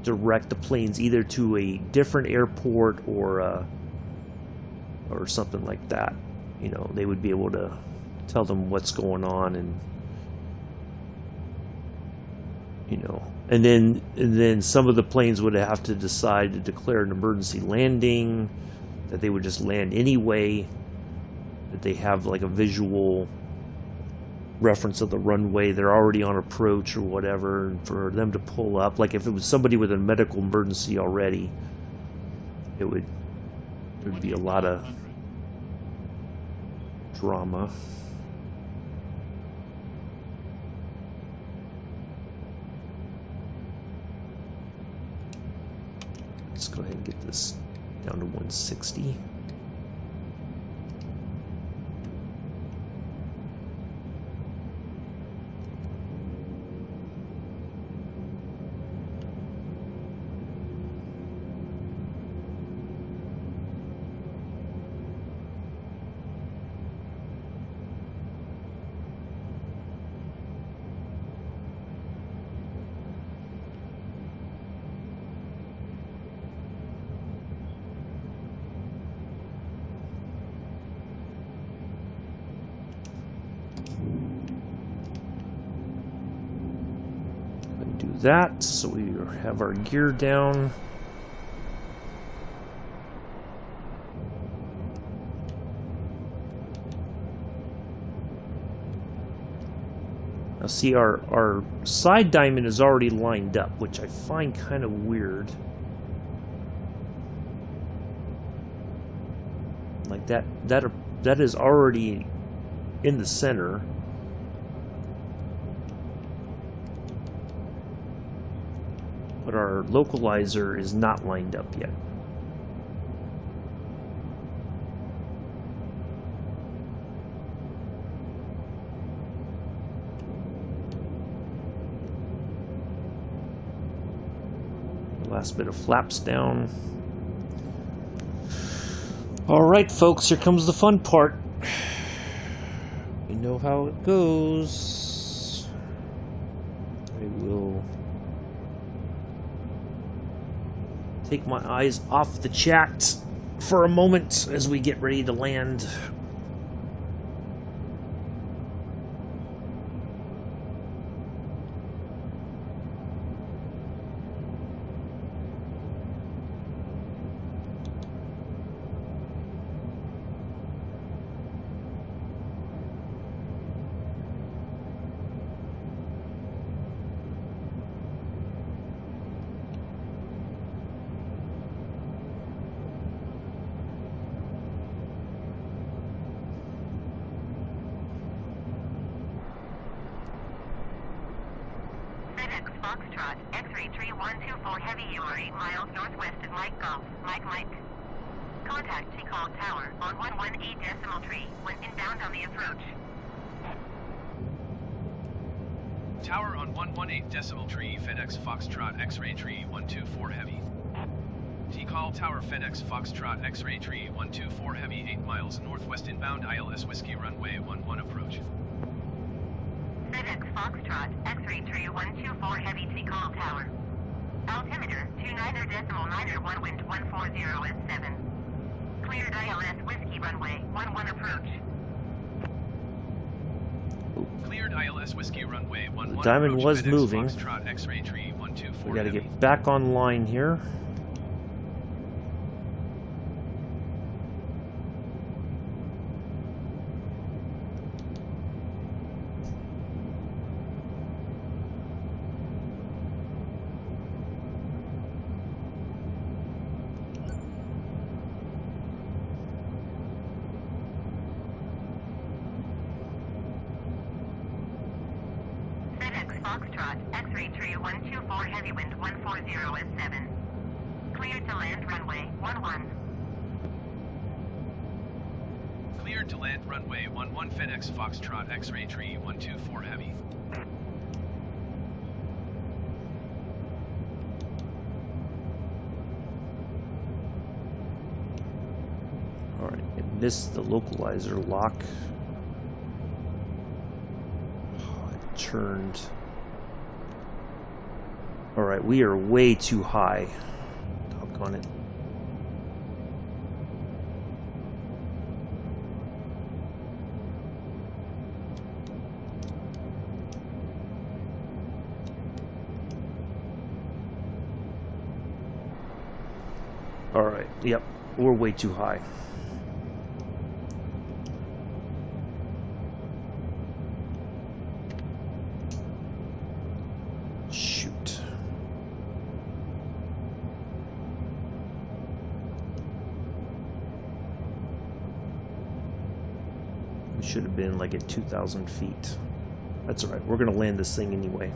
direct the planes either to a different airport or something like that. You know, they would be able to tell them what's going on, and you know, and then some of the planes would have to decide to declare an emergency landing, that they would just land anyway, that they have like a visual reference of the runway, they're already on approach or whatever, and for them to pull up, like if it was somebody with a medical emergency already, there'd be a lot of drama. Let's go ahead and get this down to 160. That, so we have our gear down. Now see, our side diamond is already lined up, which I find kind of weird. Like that is already in the center. but our localizer is not lined up yet. Last bit of flaps down. All right, folks, here comes the fun part. You know how it goes. I will take my eyes off the chat for a moment as we get ready to land.
Foxtrot, X-ray tree 124 heavy, you are 8 miles northwest of Mike Golf. Mike. Contact T-Call Tower on 118.3 when inbound on the approach.
Tower on 118.3 FedEx Foxtrot X-ray tree 124 heavy. T-Call Tower FedEx Foxtrot X-ray tree 124 heavy 8 miles northwest inbound ILS Whiskey runway 11 approach.
FedEx Foxtrot, X-ray tree 124 heavy T-Call Tower. Altimeter 29.91 wind 140 S7. Cleared ILS Whiskey runway 11 approach.
Cleared ILS Whiskey runway 11
The diamond
approach.
was
FedEx
moving.
Foxtrot X-ray tree 124
We got to
heavy.
get back online here.
Foxtrot, X-ray tree 124 heavy wind 140 S7. Cleared to land runway 11.
Cleared to land runway 11 FedEx Foxtrot X-ray tree 124 heavy.
Alright, I missed the localizer lock. Oh, I turned. Alright, we are way too high. Doggone it. Alright, yep, we're way too high. Shoot. We should have been like at 2,000 feet. That's alright, we're gonna land this thing anyway.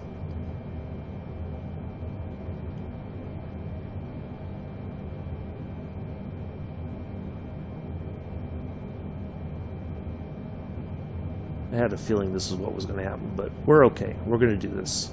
I had a feeling this is what was going to happen, but we're okay. We're going to do this.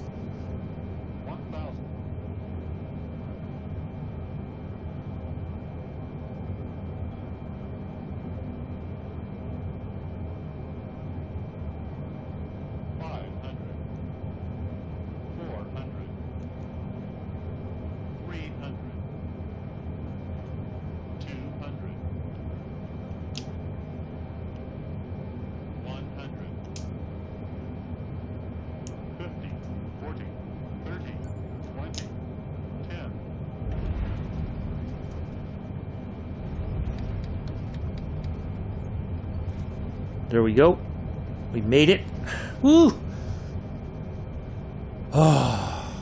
1,000.
There we go. We made it. Woo! Oh.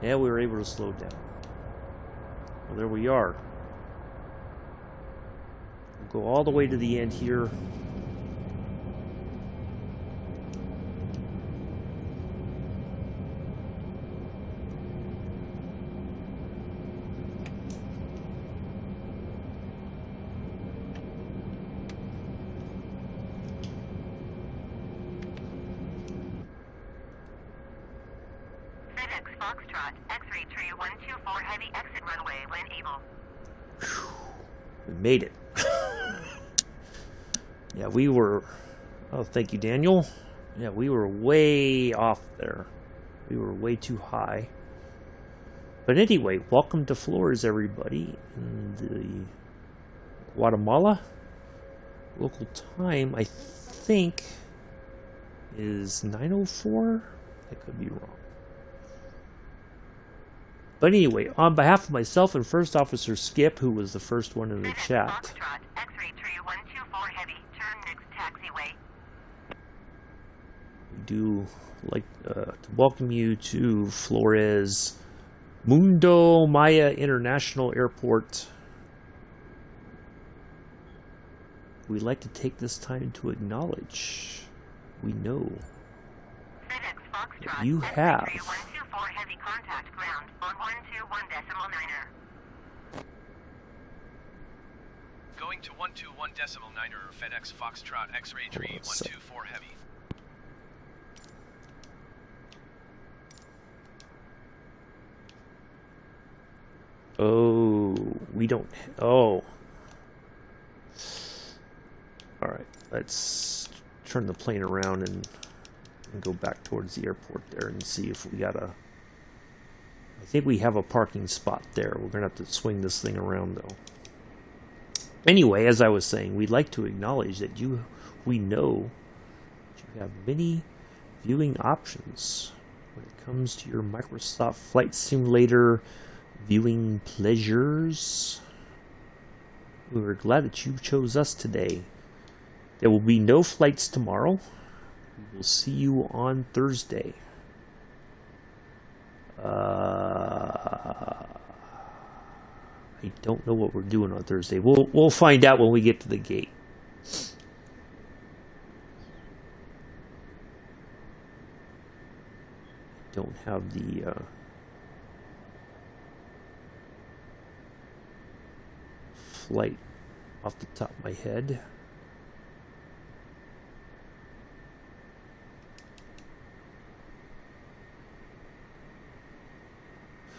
Yeah, we were able to slow down. Well, there we are. We'll go all the way to the end here.
FedEx Foxtrot, X-ray tree 124 heavy exit runway when able.
We made it. Yeah, we were... Oh, thank you, Daniel. Yeah, we were way off there. We were way too high. But anyway, welcome to Flores, everybody. In the Guatemala. Local time, I think, is 9:04. I could be wrong. But anyway, on behalf of myself and First Officer Skip, who was the first one in the
FedEx
chat,
Foxtrot, X-ray tree 124 heavy, turn next taxiway.
we do like to welcome you to Flores Mundo Maya International Airport. We'd like to take this time to acknowledge we know
FedEx Foxtrot,
you
X-ray
have
tree 124 heavy contact ground on 121.9er.
Going to 121.9er FedEx Foxtrot X-ray tree 124 heavy.
Oh, we don't. Oh. Alright, let's turn the plane around and go back towards the airport there and see if we got a... I think we have a parking spot there. We're going to have to swing this thing around, though. Anyway, as I was saying, we'd like to acknowledge that we know that you have many viewing options when it comes to your Microsoft Flight Simulator viewing pleasures. We were glad that you chose us today. There will be no flights tomorrow. We will see you on Thursday. I don't know what we're doing on Thursday. We'll find out when we get to the gate. Don't have the flight off the top of my head.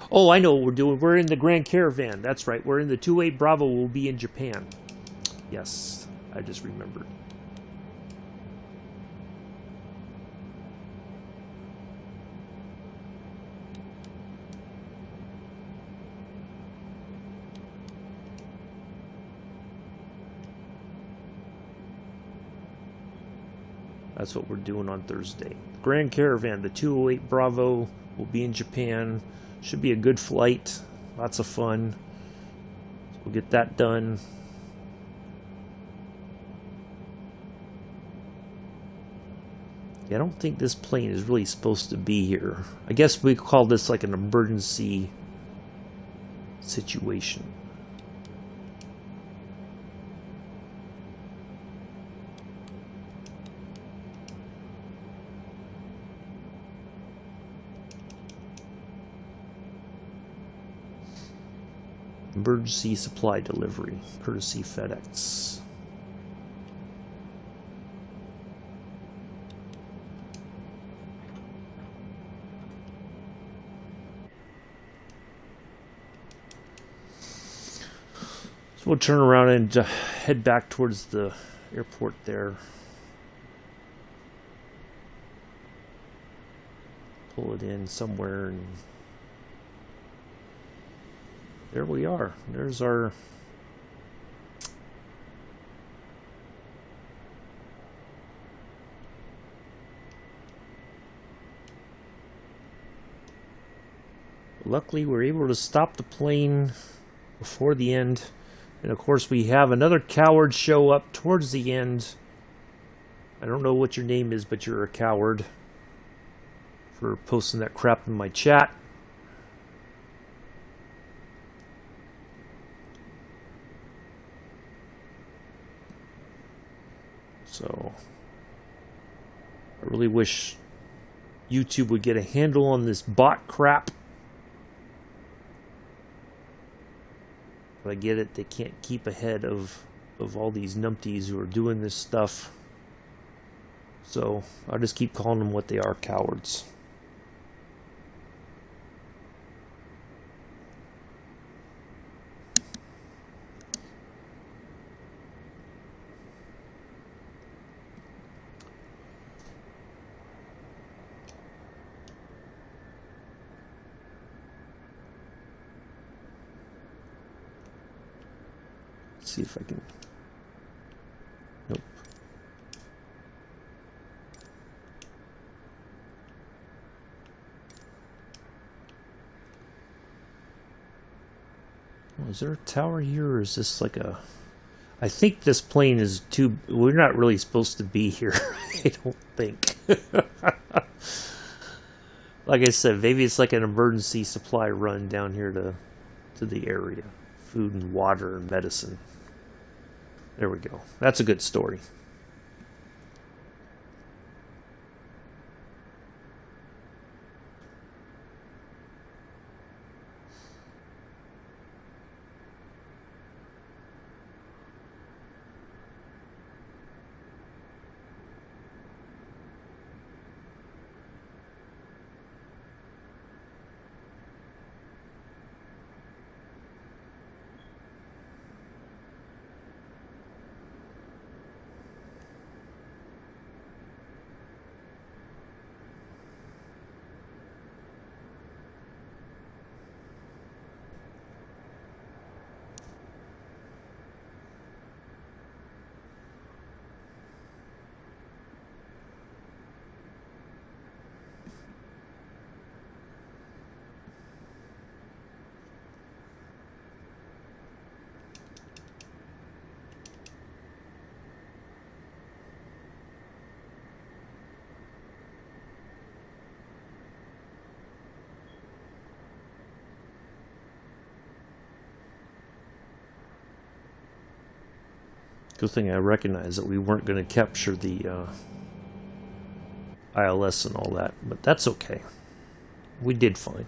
Oh, I know what we're doing. We're in the Grand Caravan. That's right. We're in the 28 Bravo. We'll be in Japan. Yes, I just remembered. That's what we're doing on Thursday. Grand Caravan, the 208 Bravo, will be in Japan. Should be a good flight. Lots of fun. So we'll get that done. Yeah, I don't think this plane is really supposed to be here. I guess we call this like an emergency situation. Emergency supply delivery, courtesy FedEx. So we'll turn around and head back towards the airport there. Pull it in somewhere and there we are. There's our luckily we're able to stop the plane before the end, and of course we have another coward show up towards the end. I don't know what your name is, but you're a coward for posting that crap in my chat. So, I really wish YouTube would get a handle on this bot crap. But I get it, they can't keep ahead of all these numpties who are doing this stuff. So, I'll just keep calling them what they are, cowards. see if I can. Nope. Oh, is there a tower here, or is this like a... I think this plane is too... We're not really supposed to be here. I don't think. Like I said, maybe it's like an emergency supply run down here to the area. Food and water and medicine. There we go. That's a good story. Good thing I recognized that we weren't going to capture the ILS and all that, but that's okay. We did fine.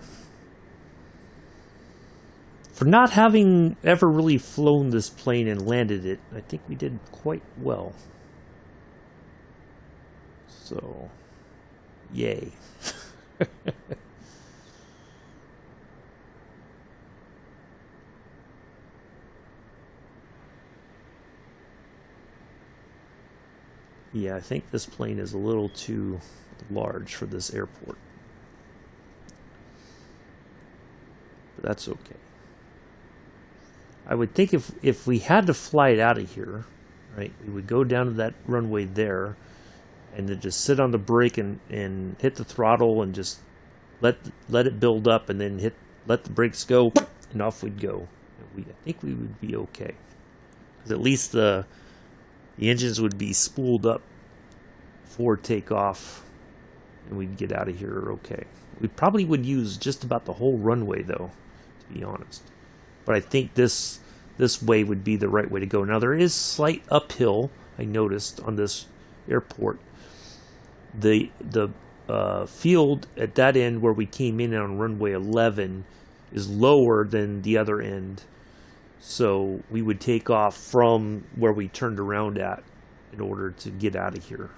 For not having ever really flown this plane and landed it, I think we did quite well. So, yay. Yeah, I think this plane is a little too large for this airport. But that's okay. I would think if we had to fly it out of here, right, we would go down to that runway there and then just sit on the brake and hit the throttle and just let it build up and then let the brakes go and off we'd go. I think we would be okay. Because at least the engines would be spooled up for takeoff and we'd get out of here okay. We probably would use just about the whole runway though, to be honest. But I think this way would be the right way to go. Now there is slight uphill, I noticed, on this airport. The field at that end where we came in on runway 11 is lower than the other end. So we would take off from where we turned around at in order to get out of here.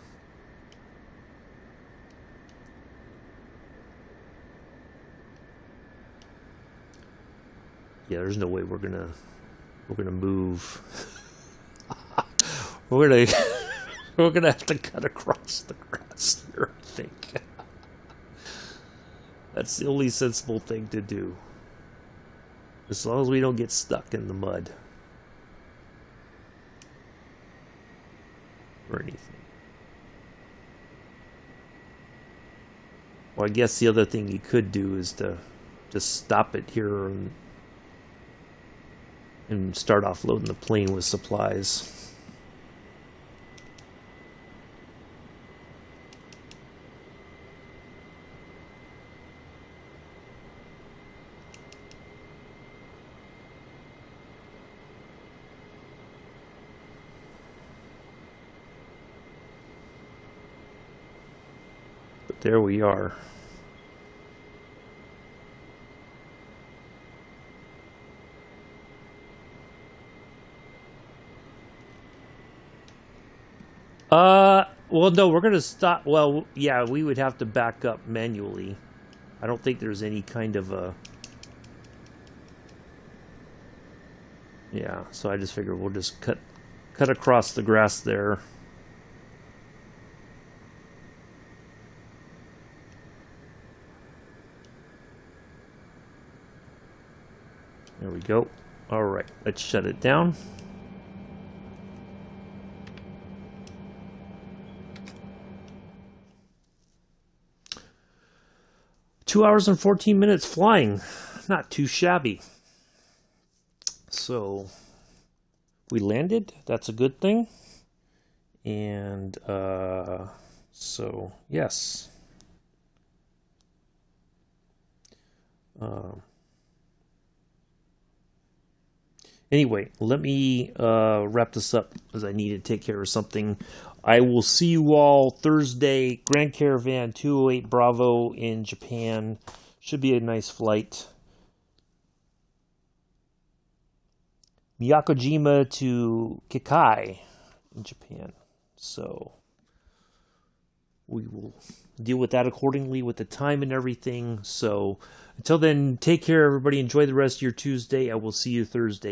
Yeah, there's no way we're gonna move. we're gonna have to cut across the grass here, I think. That's the only sensible thing to do. As long as we don't get stuck in the mud. Or anything. Well, I guess the other thing you could do is to just stop it here and start offloading the plane with supplies. But there we are. Well, no, we're going to stop. Well, yeah, we would have to back up manually. I don't think there's any kind of a... Yeah, so I just figured we'll just cut across the grass there. There we go. All right, let's shut it down. 2 hours and 14 minutes flying. Not too shabby. So we landed. That's a good thing. And so yes. Anyway, let me wrap this up as I need to take care of something. I will see you all Thursday. Grand Caravan 208 Bravo in Japan. Should be a nice flight. Miyakojima to Kikai in Japan. So we will deal with that accordingly with the time and everything. So until then, take care, everybody. Enjoy the rest of your Tuesday. I will see you Thursday.